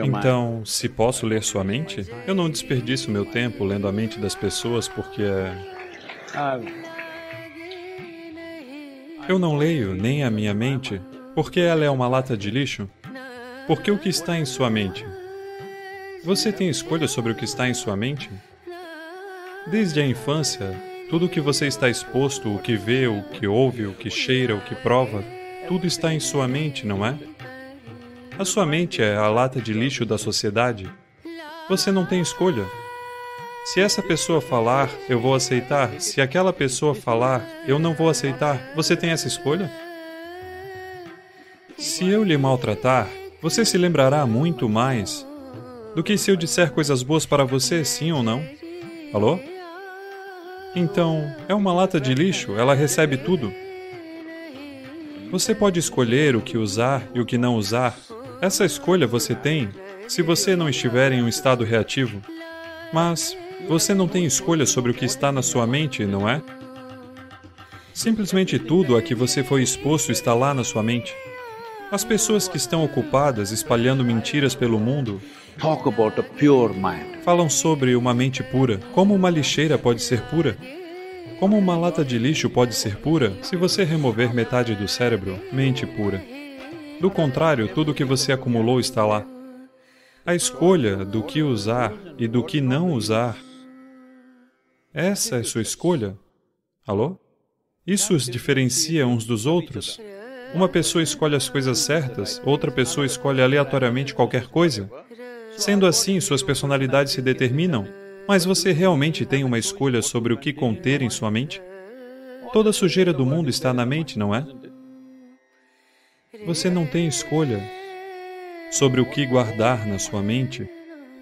Então, se posso ler sua mente? Eu não desperdiço meu tempo lendo a mente das pessoas porque eu não leio nem a minha mente porque ela é uma lata de lixo. Porque o que está em sua mente? Você tem escolha sobre o que está em sua mente? Desde a infância, tudo o que você está exposto, o que vê, o que ouve, o que cheira, o que prova, tudo está em sua mente, não é? A sua mente é a lata de lixo da sociedade. Você não tem escolha. Se essa pessoa falar, eu vou aceitar. Se aquela pessoa falar, eu não vou aceitar. Você tem essa escolha? Se eu lhe maltratar, você se lembrará muito mais do que se eu disser coisas boas para você, sim ou não? Alô? Então, é uma lata de lixo, ela recebe tudo. Você pode escolher o que usar e o que não usar. Essa escolha você tem se você não estiver em um estado reativo. Mas você não tem escolha sobre o que está na sua mente, não é? Simplesmente tudo a que você foi exposto está lá na sua mente. As pessoas que estão ocupadas espalhando mentiras pelo mundo falam sobre uma mente pura. Como uma lixeira pode ser pura? Como uma lata de lixo pode ser pura se você remover metade do cérebro? Mente pura. Do contrário, tudo que você acumulou está lá. A escolha do que usar e do que não usar, essa é sua escolha? Alô? Isso os diferencia uns dos outros? Uma pessoa escolhe as coisas certas, outra pessoa escolhe aleatoriamente qualquer coisa? Sendo assim, suas personalidades se determinam, mas você realmente tem uma escolha sobre o que conter em sua mente? Toda a sujeira do mundo está na mente, não é? Você não tem escolha sobre o que guardar na sua mente.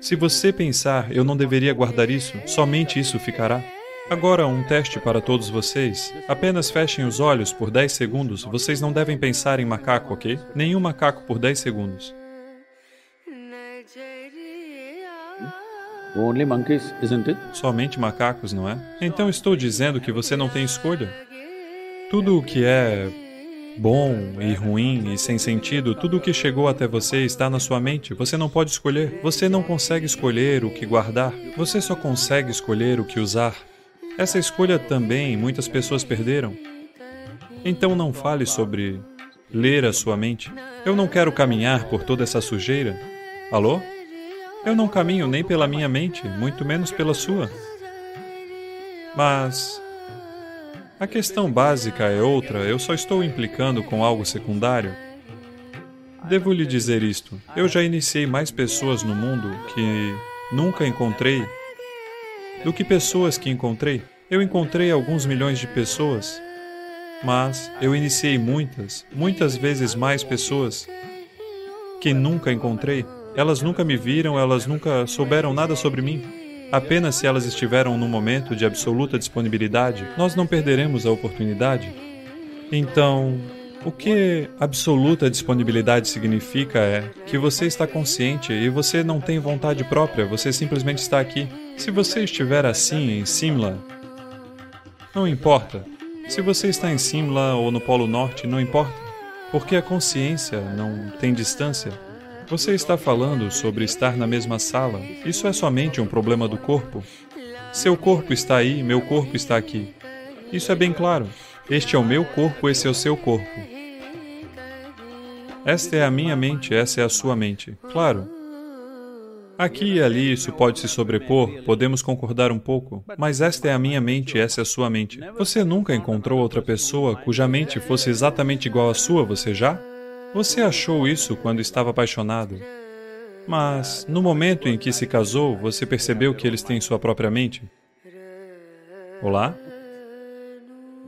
Se você pensar, eu não deveria guardar isso, somente isso ficará. Agora, um teste para todos vocês. Apenas fechem os olhos por 10 segundos. Vocês não devem pensar em macaco, ok? Nenhum macaco por 10 segundos. Only monkeys, isn't it? Somente macacos, não é? Então estou dizendo que você não tem escolha. Tudo o que é bom e ruim e sem sentido, tudo o que chegou até você está na sua mente. Você não pode escolher. Você não consegue escolher o que guardar. Você só consegue escolher o que usar. Essa escolha também muitas pessoas perderam. Então não fale sobre ler a sua mente. Eu não quero caminhar por toda essa sujeira. Alô? Eu não caminho nem pela minha mente, muito menos pela sua. Mas a questão básica é outra, eu só estou implicando com algo secundário. Devo lhe dizer isto, eu já iniciei mais pessoas no mundo que nunca encontrei do que pessoas que encontrei. Eu encontrei alguns milhões de pessoas, mas eu iniciei muitas vezes mais pessoas que nunca encontrei. Elas nunca me viram, elas nunca souberam nada sobre mim. Apenas se elas estiveram num momento de absoluta disponibilidade, nós não perderemos a oportunidade. Então, o que absoluta disponibilidade significa é que você está consciente e você não tem vontade própria, você simplesmente está aqui. Se você estiver assim em Simla, não importa. Se você está em Simla ou no Polo Norte, não importa. Porque a consciência não tem distância. Você está falando sobre estar na mesma sala. Isso é somente um problema do corpo. Seu corpo está aí, meu corpo está aqui. Isso é bem claro. Este é o meu corpo, esse é o seu corpo. Esta é a minha mente, essa é a sua mente. Claro. Aqui e ali isso pode se sobrepor, podemos concordar um pouco, mas esta é a minha mente, essa é a sua mente. Você nunca encontrou outra pessoa cuja mente fosse exatamente igual à sua, você já? Você achou isso quando estava apaixonado. Mas, no momento em que se casou, você percebeu que eles têm sua própria mente? Olá?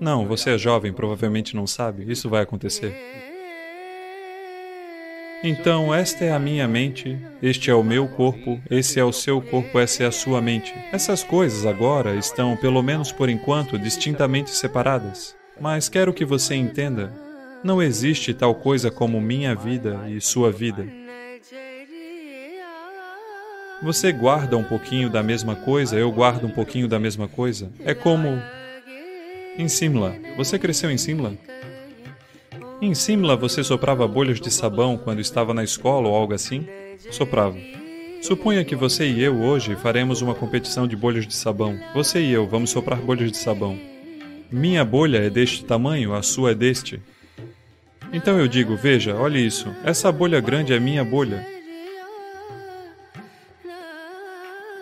Não, você é jovem, provavelmente não sabe. Isso vai acontecer. Então, esta é a minha mente, este é o meu corpo, esse é o seu corpo, essa é a sua mente. Essas coisas agora estão, pelo menos por enquanto, distintamente separadas. Mas quero que você entenda, não existe tal coisa como minha vida e sua vida. Você guarda um pouquinho da mesma coisa, eu guardo um pouquinho da mesma coisa. É como... Em Simla. Você cresceu em Simla? Em Simla você soprava bolhas de sabão quando estava na escola ou algo assim? Soprava. Suponha que você e eu hoje faremos uma competição de bolhas de sabão. Você e eu vamos soprar bolhas de sabão. Minha bolha é deste tamanho, a sua é deste. Então eu digo, veja, olhe isso. Essa bolha grande é minha bolha.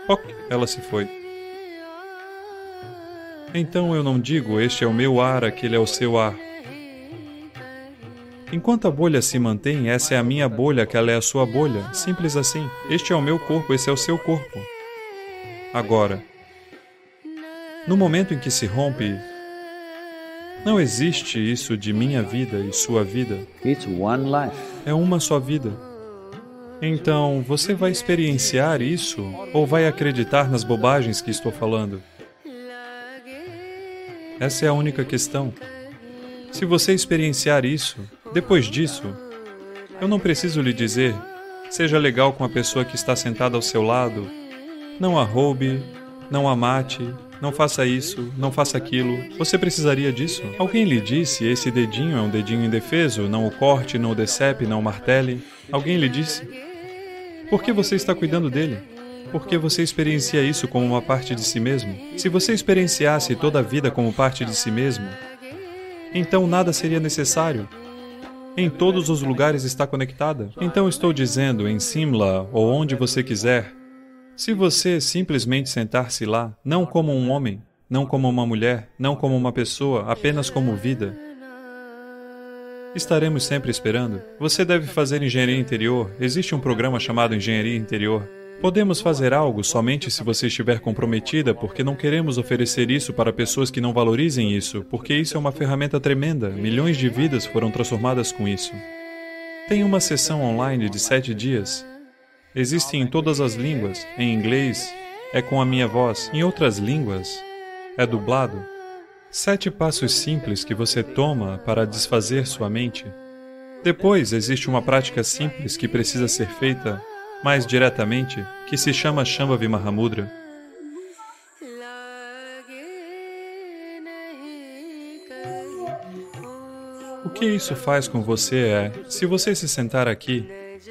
Ok, ela se foi. Então eu não digo, este é o meu ar, aquele é o seu ar. Enquanto a bolha se mantém, essa é a minha bolha, aquela é a sua bolha. Simples assim. Este é o meu corpo, esse é o seu corpo. Agora, no momento em que se rompe, não existe isso de minha vida e sua vida. It's one life. É uma só vida. Então, você vai experienciar isso ou vai acreditar nas bobagens que estou falando? Essa é a única questão. Se você experienciar isso, depois disso, eu não preciso lhe dizer, seja legal com a pessoa que está sentada ao seu lado, não a roube, não a mate, não faça isso, não faça aquilo. Você precisaria disso? Alguém lhe disse, esse dedinho é um dedinho indefeso, não o corte, não o decepe, não o martele. Alguém lhe disse? Por que você está cuidando dele? Porque você experiencia isso como uma parte de si mesmo. Se você experienciasse toda a vida como parte de si mesmo, então nada seria necessário. Em todos os lugares está conectada. Então estou dizendo, em Simla ou onde você quiser, se você simplesmente sentar-se lá, não como um homem, não como uma mulher, não como uma pessoa, apenas como vida, estaremos sempre esperando. Você deve fazer engenharia interior. Existe um programa chamado Engenharia Interior. Podemos fazer algo somente se você estiver comprometida, porque não queremos oferecer isso para pessoas que não valorizem isso, porque isso é uma ferramenta tremenda. Milhões de vidas foram transformadas com isso. Tem uma sessão online de 7 dias. Existe em todas as línguas. Em inglês, é com a minha voz. Em outras línguas, é dublado. 7 passos simples que você toma para desfazer sua mente. Depois, existe uma prática simples que precisa ser feita mais diretamente, que se chama Shambhavi Mahamudra. O que isso faz com você é, se você se sentar aqui,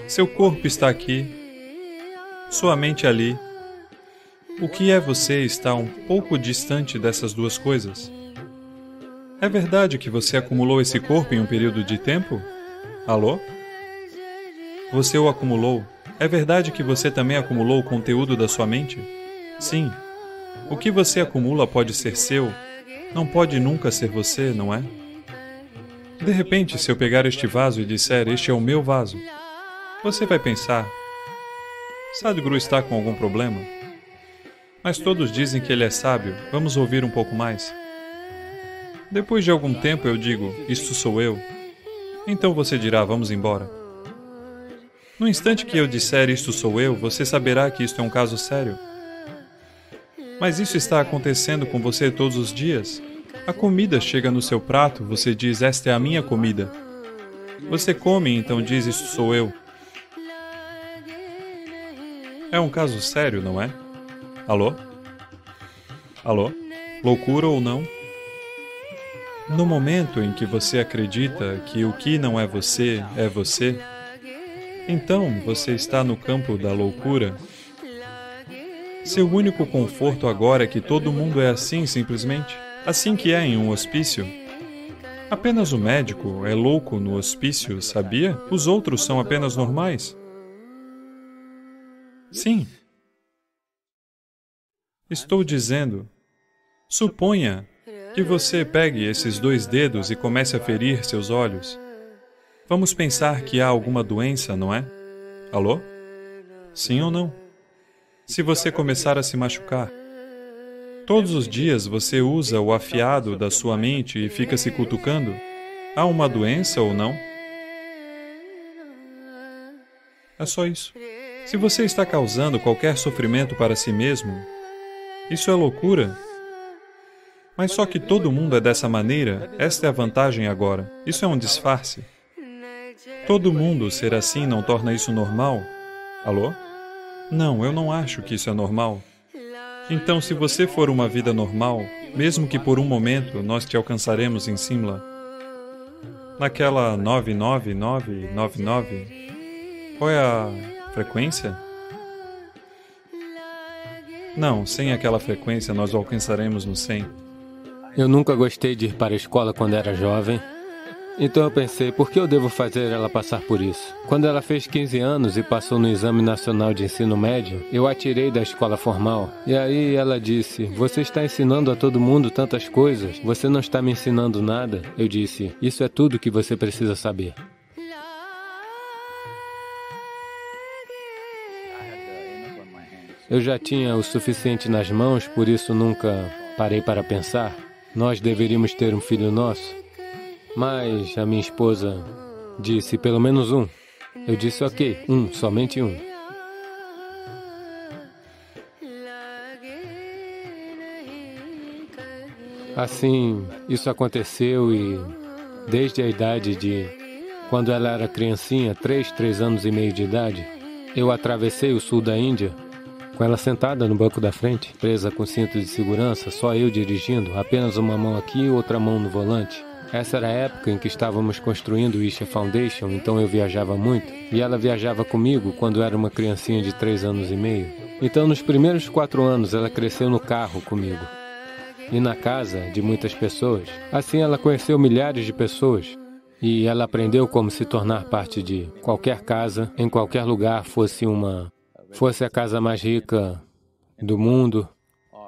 seu corpo está aqui, sua mente ali. O que é você está um pouco distante dessas duas coisas. É verdade que você acumulou esse corpo em um período de tempo? Alô? Você o acumulou. É verdade que você também acumulou o conteúdo da sua mente? Sim. O que você acumula pode ser seu, não pode nunca ser você, não é? De repente, se eu pegar este vaso e disser, este é o meu vaso, você vai pensar, Sadhguru está com algum problema? Mas todos dizem que ele é sábio, vamos ouvir um pouco mais. Depois de algum tempo eu digo, isto sou eu. Então você dirá, vamos embora. No instante que eu disser isto sou eu, você saberá que isto é um caso sério. Mas isso está acontecendo com você todos os dias. A comida chega no seu prato, você diz, esta é a minha comida. Você come, então diz, isto sou eu. É um caso sério, não é? Alô? Alô? Loucura ou não? No momento em que você acredita que o que não é você, então você está no campo da loucura. Seu único conforto agora é que todo mundo é assim, simplesmente. Assim que é em um hospício. Apenas o médico é louco no hospício, sabia? Os outros são apenas normais. Sim. Estou dizendo, suponha que você pegue esses 2 dedos e comece a ferir seus olhos. Vamos pensar que há alguma doença, não é? Alô? Sim ou não? Se você começar a se machucar, Todos os dias você usa o afiado da sua mente e fica se cutucando? Há uma doença ou não? É só isso. Se você está causando qualquer sofrimento para si mesmo, isso é loucura. Mas só que todo mundo é dessa maneira, esta é a vantagem agora. Isso é um disfarce. Todo mundo ser assim não torna isso normal? Alô? Não, eu não acho que isso é normal. Então, se você for uma vida normal, mesmo que por um momento nós te alcançaremos em Simla, naquela 99999, qual é a frequência? Não, sem aquela frequência nós o alcançaremos no 100. Eu nunca gostei de ir para a escola quando era jovem. Então eu pensei, por que eu devo fazer ela passar por isso? Quando ela fez 15 anos e passou no Exame Nacional de Ensino Médio, eu a tirei da escola formal. E aí ela disse, você está ensinando a todo mundo tantas coisas, você não está me ensinando nada? Eu disse, isso é tudo que você precisa saber. Eu já tinha o suficiente nas mãos, por isso nunca parei para pensar. Nós deveríamos ter um filho nosso. Mas a minha esposa disse, pelo menos um. Eu disse, ok, somente um. Assim, isso aconteceu e desde a idade de... Quando ela era criancinha, 3 anos e meio de idade, eu atravessei o sul da Índia, com ela sentada no banco da frente, presa com cinto de segurança, só eu dirigindo, apenas uma mão aqui e outra mão no volante. Essa era a época em que estávamos construindo o Isha Foundation, então eu viajava muito, e ela viajava comigo quando era uma criancinha de 3 anos e meio. Então, nos primeiros 4 anos, ela cresceu no carro comigo. E na casa de muitas pessoas. Assim, ela conheceu milhares de pessoas. E ela aprendeu como se tornar parte de qualquer casa, em qualquer lugar, fosse a casa mais rica do mundo,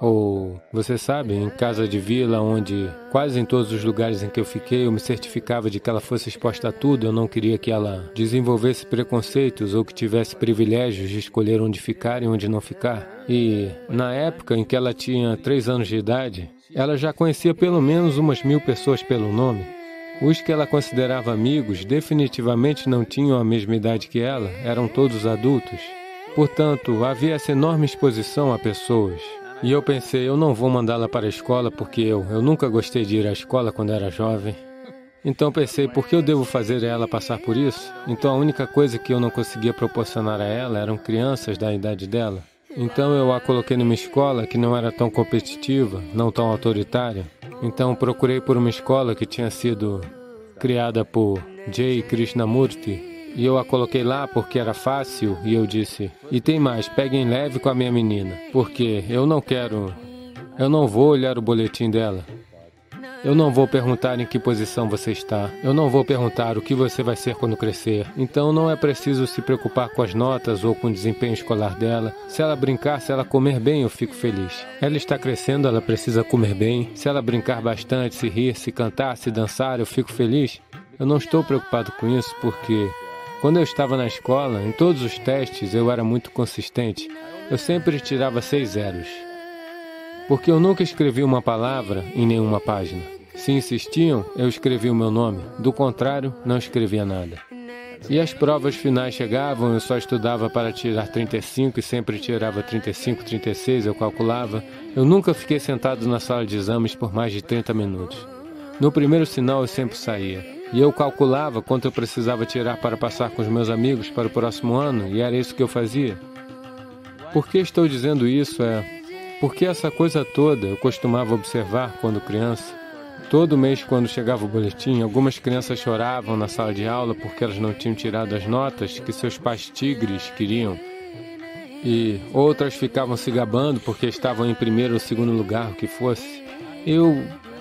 ou, você sabe, em casa de vila, onde quase em todos os lugares em que eu fiquei, eu me certificava de que ela fosse exposta a tudo, eu não queria que ela desenvolvesse preconceitos ou que tivesse privilégios de escolher onde ficar e onde não ficar. E, na época em que ela tinha 3 anos de idade, ela já conhecia pelo menos umas 1000 pessoas pelo nome. Os que ela considerava amigos definitivamente não tinham a mesma idade que ela, eram todos adultos. Portanto, havia essa enorme exposição a pessoas. E eu pensei, eu não vou mandá-la para a escola porque eu nunca gostei de ir à escola quando era jovem. Então pensei, por que eu devo fazer ela passar por isso? Então a única coisa que eu não conseguia proporcionar a ela eram crianças da idade dela. Então eu a coloquei numa escola que não era tão competitiva, não tão autoritária. Então procurei por uma escola que tinha sido criada por J. Krishnamurti. E eu a coloquei lá porque era fácil e eu disse, e tem mais, peguem leve com a minha menina, porque eu não vou olhar o boletim dela. Eu não vou perguntar em que posição você está. Eu não vou perguntar o que você vai ser quando crescer. Então não é preciso se preocupar com as notas ou com o desempenho escolar dela. Se ela brincar, se ela comer bem, eu fico feliz. Ela está crescendo, ela precisa comer bem. Se ela brincar bastante, se rir, se cantar, se dançar, eu fico feliz. Eu não estou preocupado com isso porque... Quando eu estava na escola, em todos os testes eu era muito consistente. Eu sempre tirava 6 zeros. Porque eu nunca escrevi uma palavra em nenhuma página. Se insistiam, eu escrevia o meu nome. Do contrário, não escrevia nada. E as provas finais chegavam, eu só estudava para tirar 35 e sempre tirava 35, 36, eu calculava. Eu nunca fiquei sentado na sala de exames por mais de 30 minutos. No primeiro sinal eu sempre saía. E eu calculava quanto eu precisava tirar para passar com os meus amigos para o próximo ano, e era isso que eu fazia. Por que estou dizendo isso? Porque essa coisa toda eu costumava observar quando criança. Todo mês, quando chegava o boletim, algumas crianças choravam na sala de aula porque elas não tinham tirado as notas que seus pais tigres queriam. E outras ficavam se gabando porque estavam em primeiro ou segundo lugar, o que fosse.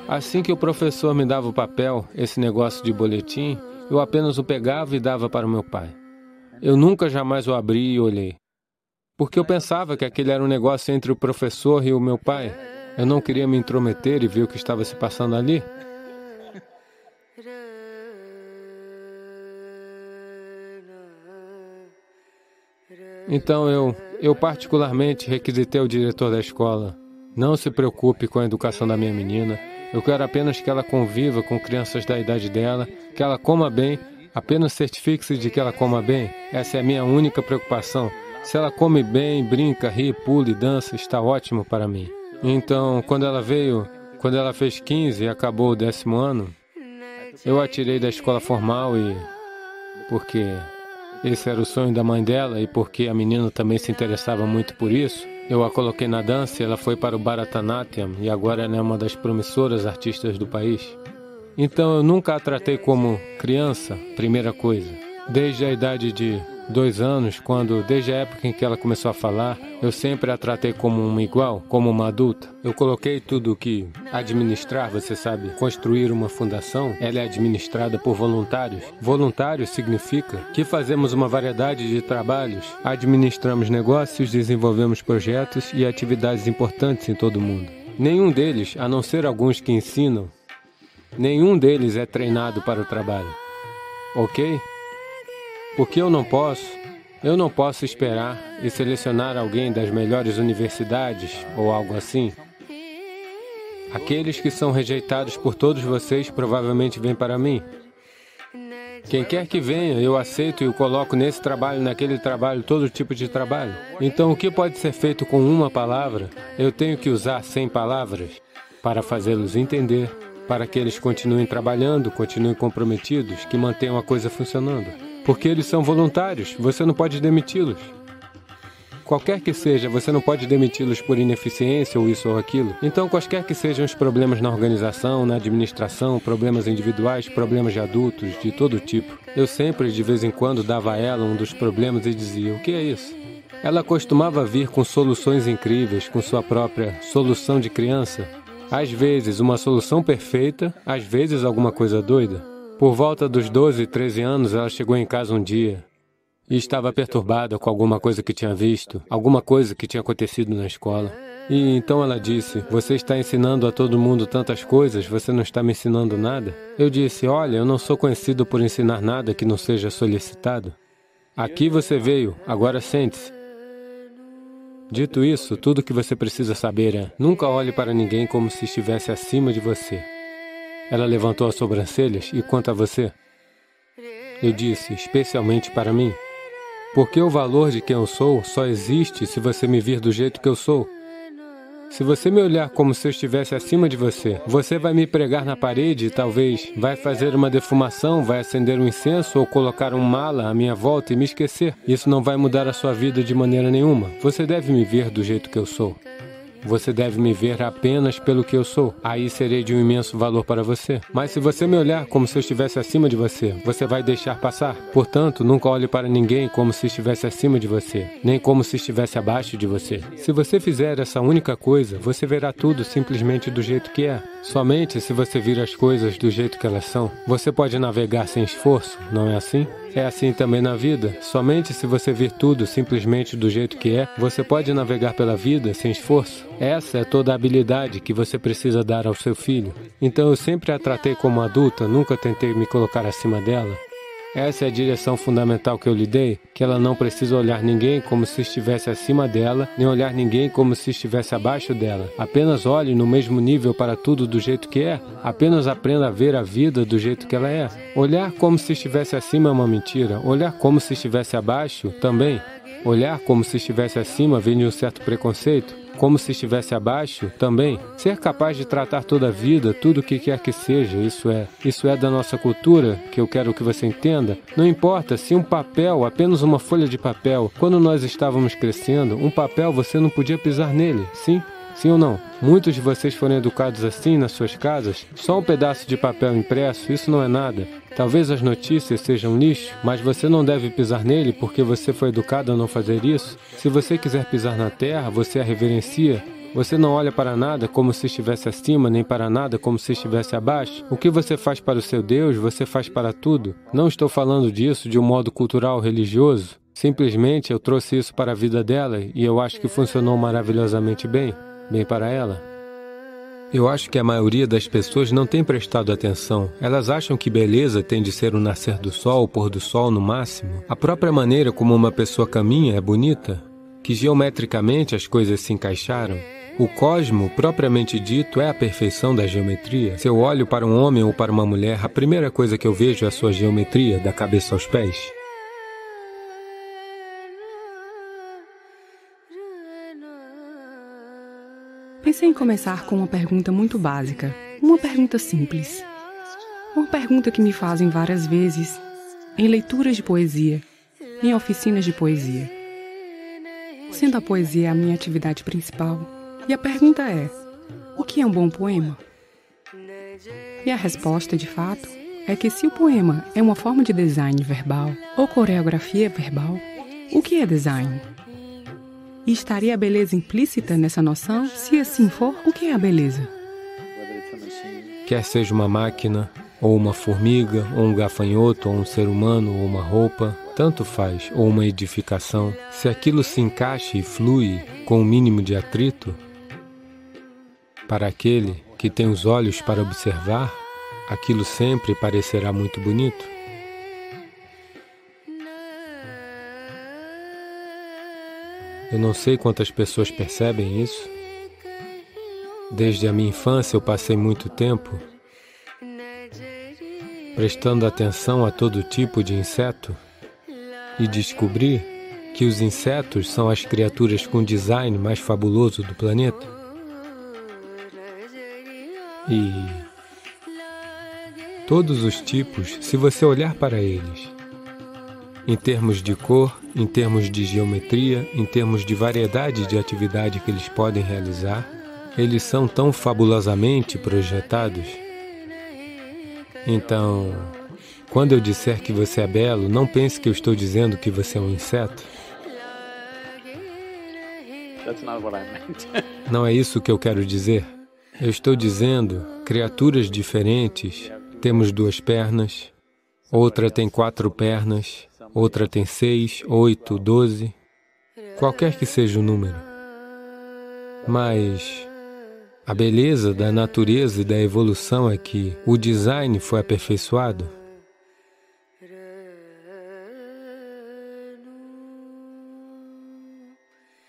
Assim que o professor me dava o papel, esse negócio de boletim, eu apenas o pegava e dava para o meu pai. Eu nunca jamais o abri e olhei. Porque eu pensava que aquele era um negócio entre o professor e o meu pai. Eu não queria me intrometer e ver o que estava se passando ali. Então eu particularmente requisitei o diretor da escola Não se preocupe com a educação da minha menina. Eu quero apenas que ela conviva com crianças da idade dela, que ela coma bem. Apenas certifique-se de que ela coma bem. Essa é a minha única preocupação. Se ela come bem, brinca, ri, pula e dança, está ótimo para mim. Então, quando ela fez 15 e acabou o 10º ano, eu a tirei da escola formal porque esse era o sonho da mãe dela e porque a menina também se interessava muito por isso, eu a coloquei na dança e ela foi para o Bharatanatyam e agora ela é uma das promissoras artistas do país. Então eu nunca a tratei como criança, primeira coisa. Desde a idade de 2 anos, desde a época em que ela começou a falar, eu sempre a tratei como uma igual, como uma adulta. Eu coloquei tudo que administrar, você sabe, construir uma fundação, ela é administrada por voluntários. Voluntários significa que fazemos uma variedade de trabalhos, administramos negócios, desenvolvemos projetos e atividades importantes em todo o mundo. Nenhum deles, a não ser alguns que ensinam, nenhum deles é treinado para o trabalho. Ok? Porque eu não posso esperar e selecionar alguém das melhores universidades ou algo assim. Aqueles que são rejeitados por todos vocês provavelmente vêm para mim. Quem quer que venha, eu aceito e o coloco nesse trabalho, naquele trabalho, todo tipo de trabalho. Então, o que pode ser feito com uma palavra, eu tenho que usar 100 palavras para fazê-los entender, para que eles continuem trabalhando, continuem comprometidos, que mantenham a coisa funcionando. Porque eles são voluntários, você não pode demiti-los. Qualquer que seja, você não pode demiti-los por ineficiência ou isso ou aquilo. Então, quaisquer que sejam os problemas na organização, na administração, problemas individuais, problemas de adultos, de todo tipo. Eu sempre, de vez em quando, dava a ela um dos problemas e dizia, o que é isso? Ela costumava vir com soluções incríveis, com sua própria solução de criança. Às vezes, uma solução perfeita, às vezes alguma coisa doida. Por volta dos 12, 13 anos, ela chegou em casa um dia e estava perturbada com alguma coisa que tinha visto, alguma coisa que tinha acontecido na escola. E então ela disse, você está ensinando a todo mundo tantas coisas, você não está me ensinando nada? Eu disse, olha, eu não sou conhecido por ensinar nada que não seja solicitado. Aqui você veio, agora sente-se. Dito isso, tudo o que você precisa saber é, nunca olhe para ninguém como se estivesse acima de você. Ela levantou as sobrancelhas e quanto a você? Eu disse, especialmente para mim. Porque o valor de quem eu sou só existe se você me vir do jeito que eu sou. Se você me olhar como se eu estivesse acima de você, você vai me pregar na parede e talvez vai fazer uma defumação, vai acender um incenso ou colocar um mala à minha volta e me esquecer. Isso não vai mudar a sua vida de maneira nenhuma. Você deve me ver do jeito que eu sou. Você deve me ver apenas pelo que eu sou. Aí serei de um imenso valor para você. Mas se você me olhar como se eu estivesse acima de você, você vai deixar passar. Portanto, nunca olhe para ninguém como se estivesse acima de você, nem como se estivesse abaixo de você. Se você fizer essa única coisa, você verá tudo simplesmente do jeito que é. Somente se você vir as coisas do jeito que elas são, você pode navegar sem esforço, não é assim? É assim também na vida. Somente se você vir tudo simplesmente do jeito que é, você pode navegar pela vida sem esforço. Essa é toda a habilidade que você precisa dar ao seu filho. Então eu sempre a tratei como adulta, nunca tentei me colocar acima dela. Essa é a direção fundamental que eu lhe dei, que ela não precisa olhar ninguém como se estivesse acima dela, nem olhar ninguém como se estivesse abaixo dela. Apenas olhe no mesmo nível para tudo do jeito que é. Apenas aprenda a ver a vida do jeito que ela é. Olhar como se estivesse acima é uma mentira. Olhar como se estivesse abaixo também. Olhar como se estivesse acima vem de um certo preconceito. Como se estivesse abaixo, também. Ser capaz de tratar toda a vida, tudo o que quer que seja, isso é da nossa cultura, que eu quero que você entenda. Não importa se um papel, apenas uma folha de papel, quando nós estávamos crescendo, um papel você não podia pisar nele, sim? Sim ou não? Muitos de vocês foram educados assim nas suas casas? Só um pedaço de papel impresso, isso não é nada. Talvez as notícias sejam lixo, mas você não deve pisar nele porque você foi educado a não fazer isso. Se você quiser pisar na terra, você a reverencia. Você não olha para nada como se estivesse acima, nem para nada como se estivesse abaixo. O que você faz para o seu Deus, você faz para tudo. Não estou falando disso de um modo cultural religioso. Simplesmente eu trouxe isso para a vida dela e eu acho que funcionou maravilhosamente bem para ela. Eu acho que a maioria das pessoas não tem prestado atenção. Elas acham que beleza tem de ser o nascer do sol, o pôr do sol no máximo. A própria maneira como uma pessoa caminha é bonita, que geometricamente as coisas se encaixaram. O cosmo, propriamente dito, é a perfeição da geometria. Se eu olho para um homem ou para uma mulher, a primeira coisa que eu vejo é a sua geometria, da cabeça aos pés. Pensei em começar com uma pergunta muito básica, uma pergunta simples. Uma pergunta que me fazem várias vezes, em leituras de poesia, em oficinas de poesia. Sendo a poesia a minha atividade principal, e a pergunta é, o que é um bom poema? E a resposta, de fato, é que se o poema é uma forma de design verbal ou coreografia verbal, o que é design? E estaria a beleza implícita nessa noção? Se assim for, o que é a beleza? Quer seja uma máquina, ou uma formiga, ou um gafanhoto, ou um ser humano, ou uma roupa, tanto faz, ou uma edificação, se aquilo se encaixa e flui com o mínimo de atrito, para aquele que tem os olhos para observar, aquilo sempre parecerá muito bonito. Eu não sei quantas pessoas percebem isso. Desde a minha infância eu passei muito tempo prestando atenção a todo tipo de inseto e descobri que os insetos são as criaturas com design mais fabuloso do planeta. E todos os tipos, se você olhar para eles, em termos de cor, em termos de geometria, em termos de variedade de atividade que eles podem realizar, eles são tão fabulosamente projetados. Então, quando eu disser que você é belo, não pense que eu estou dizendo que você é um inseto. Não é isso que eu quero dizer. Eu estou dizendo criaturas diferentes. Temos 2 pernas, outra tem 4 pernas, outra tem 6, 8, 12, qualquer que seja o número. Mas a beleza da natureza e da evolução é que o design foi aperfeiçoado.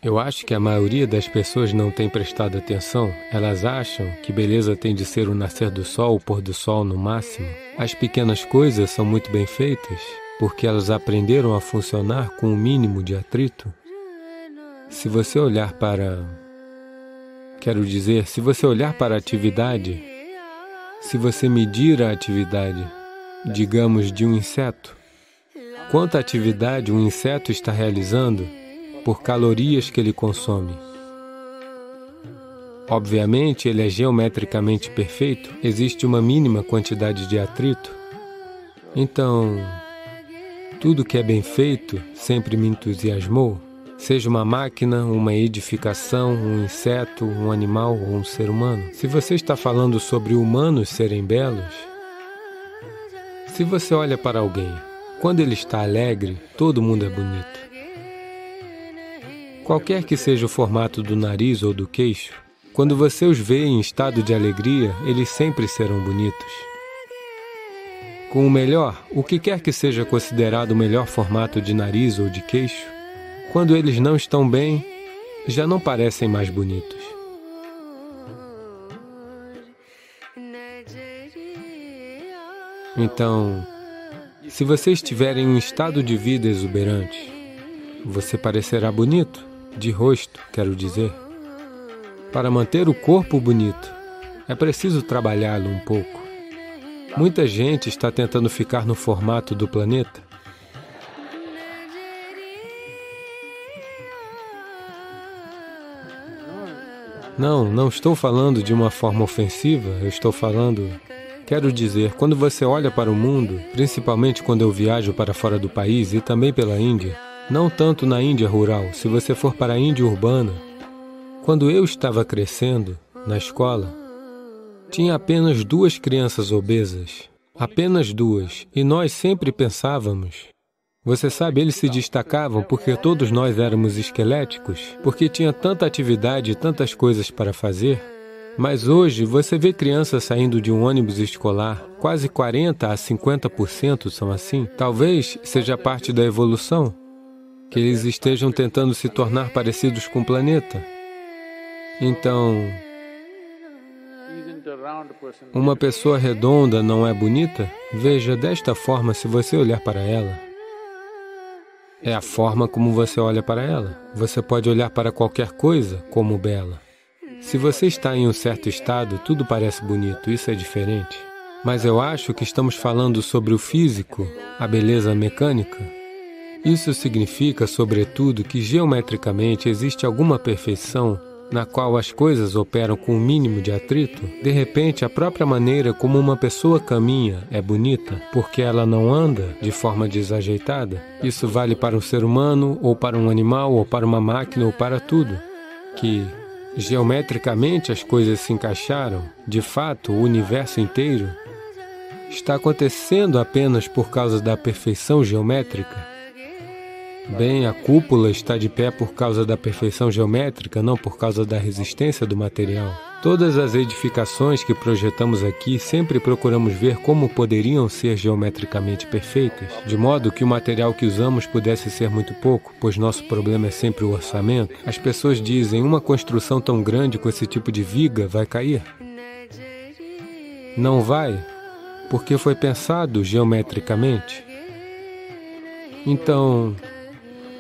Eu acho que a maioria das pessoas não tem prestado atenção. Elas acham que beleza tem de ser o nascer do sol, o pôr do sol no máximo. As pequenas coisas são muito bem feitas, porque elas aprenderam a funcionar com o mínimo de atrito. Se você olhar para... se você olhar para a atividade, se você medir a atividade, digamos, de um inseto, quanta atividade um inseto está realizando por calorias que ele consome. Obviamente, ele é geometricamente perfeito, existe uma mínima quantidade de atrito. Então, tudo que é bem feito sempre me entusiasmou, seja uma máquina, uma edificação, um inseto, um animal ou um ser humano. Se você está falando sobre humanos serem belos, se você olha para alguém, quando ele está alegre, todo mundo é bonito. Qualquer que seja o formato do nariz ou do queixo, quando você os vê em estado de alegria, eles sempre serão bonitos. Com o melhor, o que quer que seja considerado o melhor formato de nariz ou de queixo, quando eles não estão bem, já não parecem mais bonitos. Então, se você estiver em um estado de vida exuberante, você parecerá bonito, de rosto, quero dizer. Para manter o corpo bonito, é preciso trabalhá-lo um pouco. Muita gente está tentando ficar no formato do planeta. Não estou falando de uma forma ofensiva, eu estou falando... Quero dizer, quando você olha para o mundo, principalmente quando eu viajo para fora do país e também pela Índia, não tanto na Índia rural, se você for para a Índia urbana, quando eu estava crescendo, na escola, tinha apenas 2 crianças obesas, apenas 2, e nós sempre pensávamos... Você sabe, eles se destacavam porque todos nós éramos esqueléticos, porque tinha tanta atividade e tantas coisas para fazer. Mas hoje você vê crianças saindo de um ônibus escolar, quase 40% a 50% são assim. Talvez seja parte da evolução, que eles estejam tentando se tornar parecidos com o planeta. Então, uma pessoa redonda não é bonita? Veja, desta forma, se você olhar para ela, é a forma como você olha para ela. Você pode olhar para qualquer coisa como bela. Se você está em um certo estado, tudo parece bonito, isso é diferente. Mas eu acho que estamos falando sobre o físico, a beleza mecânica. Isso significa, sobretudo, que geometricamente existe alguma perfeição na qual as coisas operam com o mínimo de atrito. De repente, a própria maneira como uma pessoa caminha é bonita, porque ela não anda de forma desajeitada. Isso vale para um ser humano, ou para um animal, ou para uma máquina, ou para tudo. Que geometricamente as coisas se encaixaram, de fato, o universo inteiro está acontecendo apenas por causa da perfeição geométrica. Bem, a cúpula está de pé por causa da perfeição geométrica, não por causa da resistência do material. Todas as edificações que projetamos aqui sempre procuramos ver como poderiam ser geometricamente perfeitas, de modo que o material que usamos pudesse ser muito pouco, pois nosso problema é sempre o orçamento. As pessoas dizem, uma construção tão grande com esse tipo de viga vai cair. Não vai, porque foi pensado geometricamente. Então,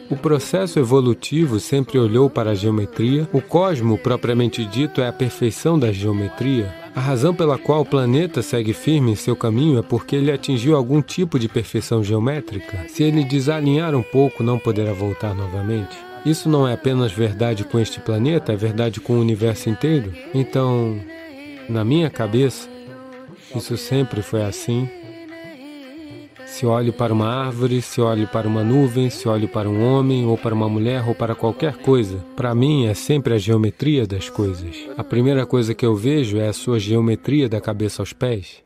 o processo evolutivo sempre olhou para a geometria. O cosmo, propriamente dito, é a perfeição da geometria. A razão pela qual o planeta segue firme em seu caminho é porque ele atingiu algum tipo de perfeição geométrica. Se ele desalinhar um pouco, não poderá voltar novamente. Isso não é apenas verdade com este planeta, é verdade com o universo inteiro. Então, na minha cabeça, isso sempre foi assim. Se olho para uma árvore, se olho para uma nuvem, se olho para um homem, ou para uma mulher, ou para qualquer coisa, para mim é sempre a geometria das coisas. A primeira coisa que eu vejo é a sua geometria da cabeça aos pés.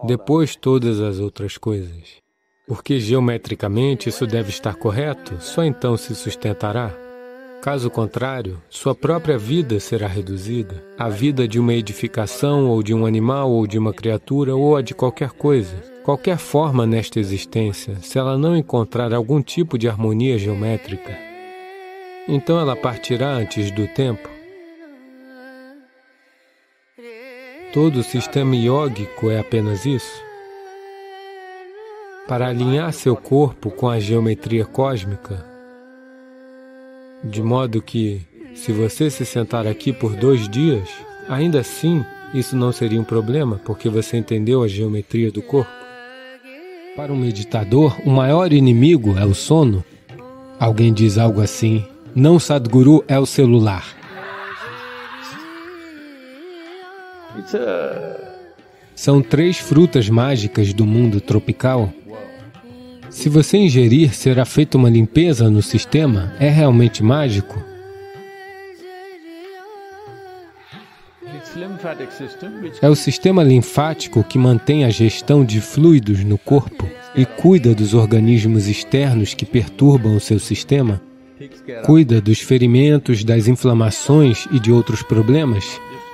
Depois, todas as outras coisas. Porque geometricamente isso deve estar correto, só então se sustentará. Caso contrário, sua própria vida será reduzida. A vida de uma edificação, ou de um animal, ou de uma criatura, ou a de qualquer coisa. Qualquer forma nesta existência, se ela não encontrar algum tipo de harmonia geométrica, então ela partirá antes do tempo. Todo o sistema iógico é apenas isso. Para alinhar seu corpo com a geometria cósmica, de modo que, se você se sentar aqui por 2 dias, ainda assim, isso não seria um problema, porque você entendeu a geometria do corpo. Para um meditador, o maior inimigo é o sono. Alguém diz algo assim, não, Sadhguru, é o celular. São 3 frutas mágicas do mundo tropical. Se você ingerir, será feita uma limpeza no sistema? É realmente mágico? É o sistema linfático que mantém a gestão de fluidos no corpo e cuida dos organismos externos que perturbam o seu sistema. Cuida dos ferimentos, das inflamações e de outros problemas.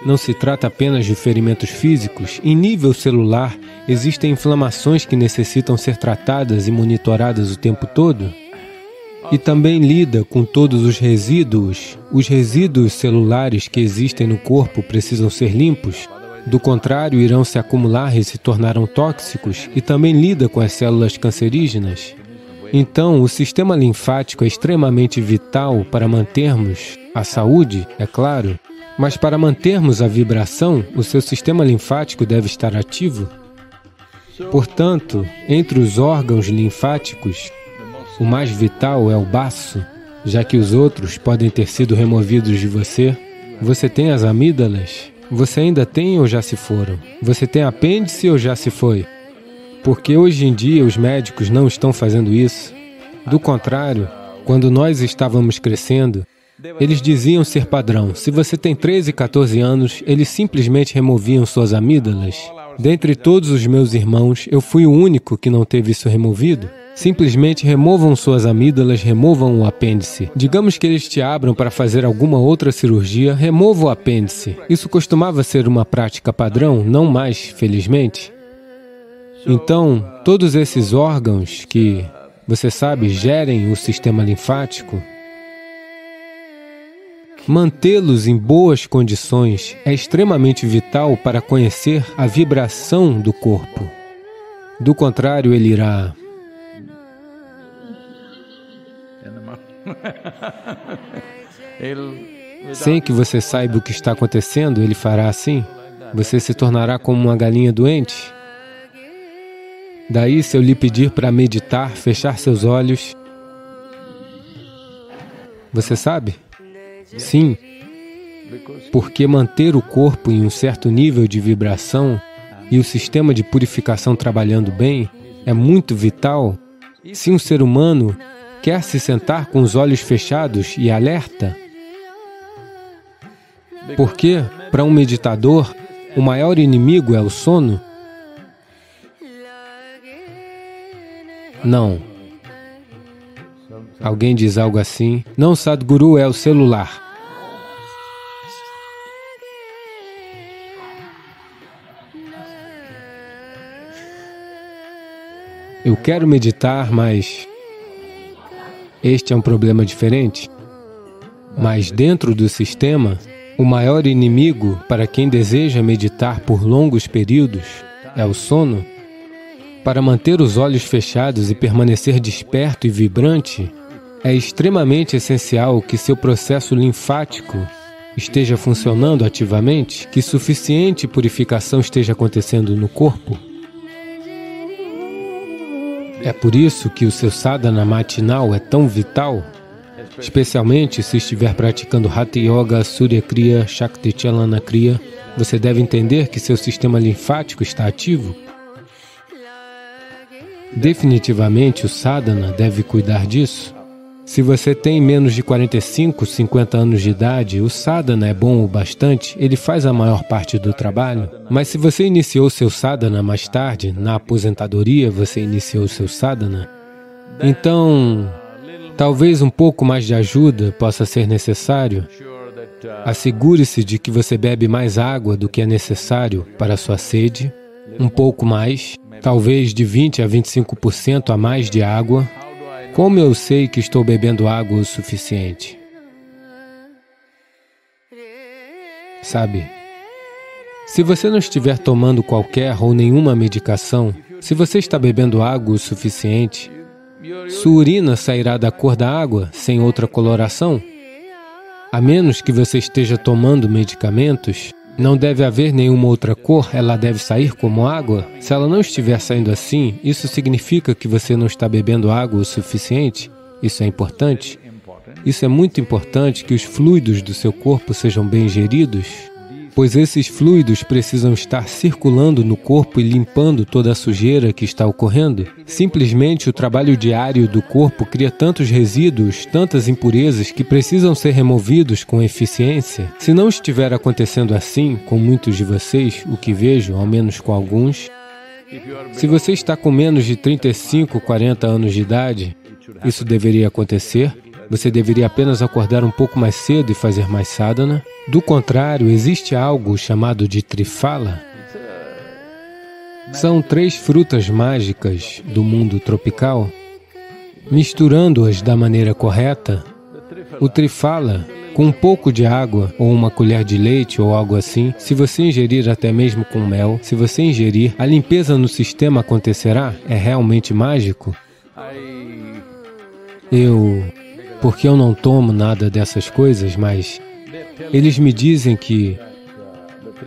Não se trata apenas de ferimentos físicos. Em nível celular, existem inflamações que necessitam ser tratadas e monitoradas o tempo todo. E também lida com todos os resíduos. Os resíduos celulares que existem no corpo precisam ser limpos. Do contrário, irão se acumular e se tornarão tóxicos. E também lida com as células cancerígenas. Então, o sistema linfático é extremamente vital para mantermos a saúde, é claro. Mas para mantermos a vibração, o seu sistema linfático deve estar ativo. Portanto, entre os órgãos linfáticos, o mais vital é o baço, já que os outros podem ter sido removidos de você. Você tem as amígdalas? Você ainda tem ou já se foram? Você tem apêndice ou já se foi? Porque hoje em dia os médicos não estão fazendo isso. Do contrário, quando nós estávamos crescendo, eles diziam ser padrão. Se você tem 13 e 14 anos, eles simplesmente removiam suas amígdalas. Dentre todos os meus irmãos, eu fui o único que não teve isso removido. Simplesmente removam suas amígdalas, removam o apêndice. Digamos que eles te abram para fazer alguma outra cirurgia, remova o apêndice. Isso costumava ser uma prática padrão, não mais, felizmente. Então, todos esses órgãos que, você sabe, gerem o sistema linfático, Mantê-los em boas condições é extremamente vital para conhecer a vibração do corpo. Do contrário, ele irá... Sem que você saiba o que está acontecendo, ele fará assim. Você se tornará como uma galinha doente. Daí, se eu lhe pedir para meditar, fechar seus olhos... Você sabe? Sim, porque manter o corpo em um certo nível de vibração e o sistema de purificação trabalhando bem é muito vital. Se um ser humano quer se sentar com os olhos fechados e alerta, porque, para um meditador, o maior inimigo é o sono? Não. Alguém diz algo assim, não, Sadhguru, é o celular. Eu quero meditar, mas este é um problema diferente. Mas dentro do sistema, o maior inimigo para quem deseja meditar por longos períodos é o sono. Para manter os olhos fechados e permanecer desperto e vibrante, é extremamente essencial que seu processo linfático esteja funcionando ativamente, que suficiente purificação esteja acontecendo no corpo. É por isso que o seu sadhana matinal é tão vital, especialmente se estiver praticando Hatha Yoga, Surya Kriya, Shakti Chalana Kriya. Você deve entender que seu sistema linfático está ativo. Definitivamente o sadhana deve cuidar disso. Se você tem menos de 45, 50 anos de idade, o sadhana é bom o bastante, ele faz a maior parte do trabalho. Mas se você iniciou seu sadhana mais tarde, na aposentadoria você iniciou seu sadhana, então talvez um pouco mais de ajuda possa ser necessário. Assegure-se de que você bebe mais água do que é necessário para a sua sede, um pouco mais, talvez de 20 a 25% a mais de água. Como eu sei que estou bebendo água o suficiente? Sabe, se você não estiver tomando qualquer ou nenhuma medicação, se você está bebendo água o suficiente, sua urina sairá da cor da água, sem outra coloração. A menos que você esteja tomando medicamentos, não deve haver nenhuma outra cor, ela deve sair como água. Se ela não estiver saindo assim, isso significa que você não está bebendo água o suficiente. Isso é importante. Isso é muito importante que os fluidos do seu corpo sejam bem geridos, pois esses fluidos precisam estar circulando no corpo e limpando toda a sujeira que está ocorrendo. Simplesmente o trabalho diário do corpo cria tantos resíduos, tantas impurezas que precisam ser removidos com eficiência. Se não estiver acontecendo assim com muitos de vocês, o que vejo, ao menos com alguns, se você está com menos de 35, 40 anos de idade, isso deveria acontecer. Você deveria apenas acordar um pouco mais cedo e fazer mais sadhana. Do contrário, existe algo chamado de Triphala. São 3 frutas mágicas do mundo tropical. Misturando-as da maneira correta, o Triphala, com um pouco de água ou uma colher de leite ou algo assim, se você ingerir até mesmo com mel, se você ingerir, a limpeza no sistema acontecerá? É realmente mágico? Porque eu não tomo nada dessas coisas, mas eles me dizem que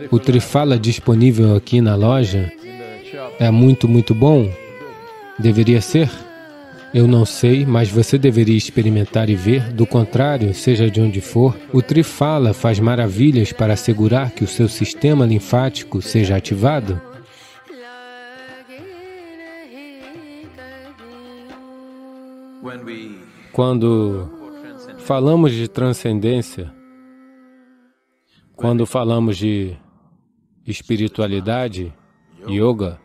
o Triphala disponível aqui na loja é muito bom. Deveria ser? Eu não sei, mas você deveria experimentar e ver. Do contrário, seja de onde for, o Triphala faz maravilhas para assegurar que o seu sistema linfático seja ativado. Quando falamos de transcendência, quando falamos de espiritualidade, yoga,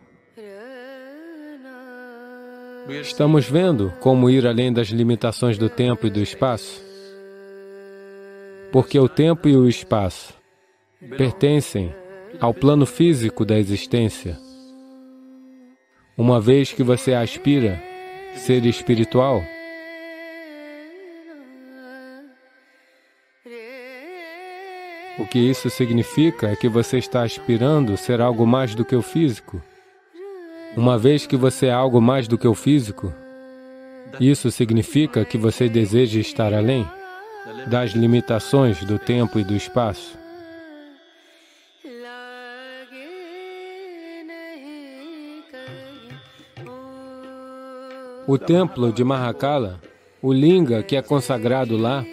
estamos vendo como ir além das limitações do tempo e do espaço. Porque o tempo e o espaço pertencem ao plano físico da existência. Uma vez que você aspira ser espiritual, O que isso significa é que você está aspirando ser algo mais do que o físico. Uma vez que você é algo mais do que o físico, isso significa que você deseja estar além das limitações do tempo e do espaço. O templo de Mahakala, o linga que é consagrado lá,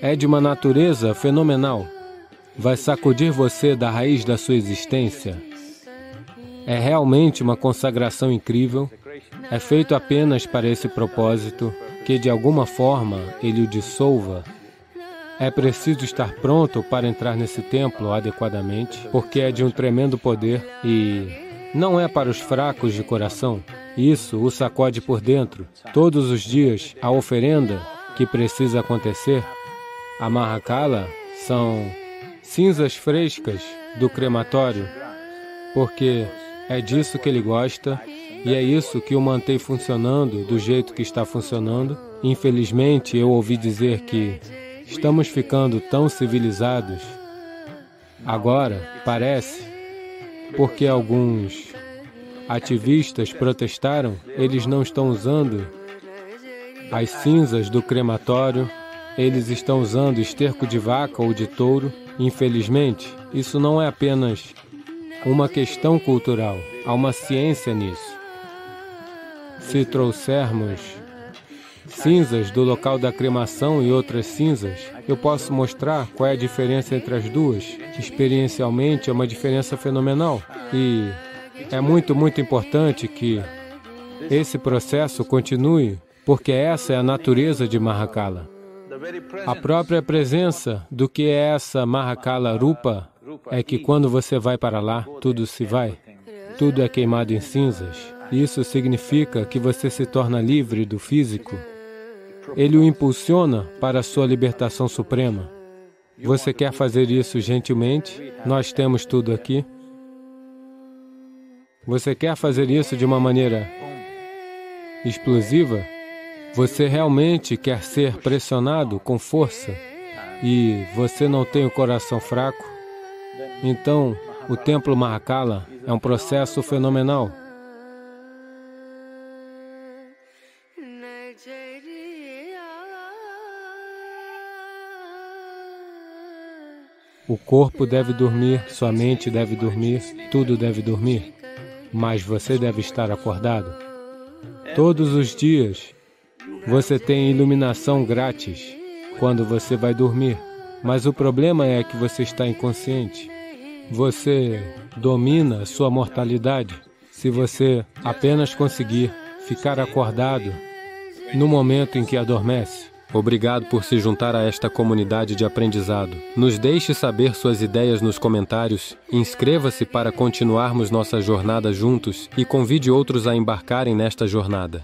é de uma natureza fenomenal. Vai sacudir você da raiz da sua existência. É realmente uma consagração incrível. É feito apenas para esse propósito, que de alguma forma ele o dissolva. É preciso estar pronto para entrar nesse templo adequadamente, porque é de um tremendo poder e não é para os fracos de coração. Isso o sacode por dentro. Todos os dias, a oferenda que precisa acontecer, a Mahakala, são cinzas frescas do crematório, porque é disso que ele gosta e é isso que o mantém funcionando do jeito que está funcionando. Infelizmente, eu ouvi dizer que estamos ficando tão civilizados. Agora, parece, porque alguns ativistas protestaram, eles não estão usando as cinzas do crematório, eles estão usando esterco de vaca ou de touro. Infelizmente, isso não é apenas uma questão cultural, há uma ciência nisso. Se trouxermos cinzas do local da cremação e outras cinzas, eu posso mostrar qual é a diferença entre as duas. Experiencialmente, é uma diferença fenomenal. E é muito importante que esse processo continue, porque essa é a natureza de Mahakala. A própria presença do que é essa Mahakala Rupa é que quando você vai para lá, tudo se vai. Tudo é queimado em cinzas. Isso significa que você se torna livre do físico. Ele o impulsiona para a sua libertação suprema. Você quer fazer isso gentilmente? Nós temos tudo aqui. Você quer fazer isso de uma maneira explosiva? Você realmente quer ser pressionado com força e você não tem o coração fraco? Então, o Templo Mahakala é um processo fenomenal. O corpo deve dormir, sua mente deve dormir, tudo deve dormir, mas você deve estar acordado. Todos os dias, você tem iluminação grátis quando você vai dormir, mas o problema é que você está inconsciente. Você domina sua mortalidade se você apenas conseguir ficar acordado no momento em que adormece. Obrigado por se juntar a esta comunidade de aprendizado. Nos deixe saber suas ideias nos comentários, inscreva-se para continuarmos nossa jornada juntos e convide outros a embarcarem nesta jornada.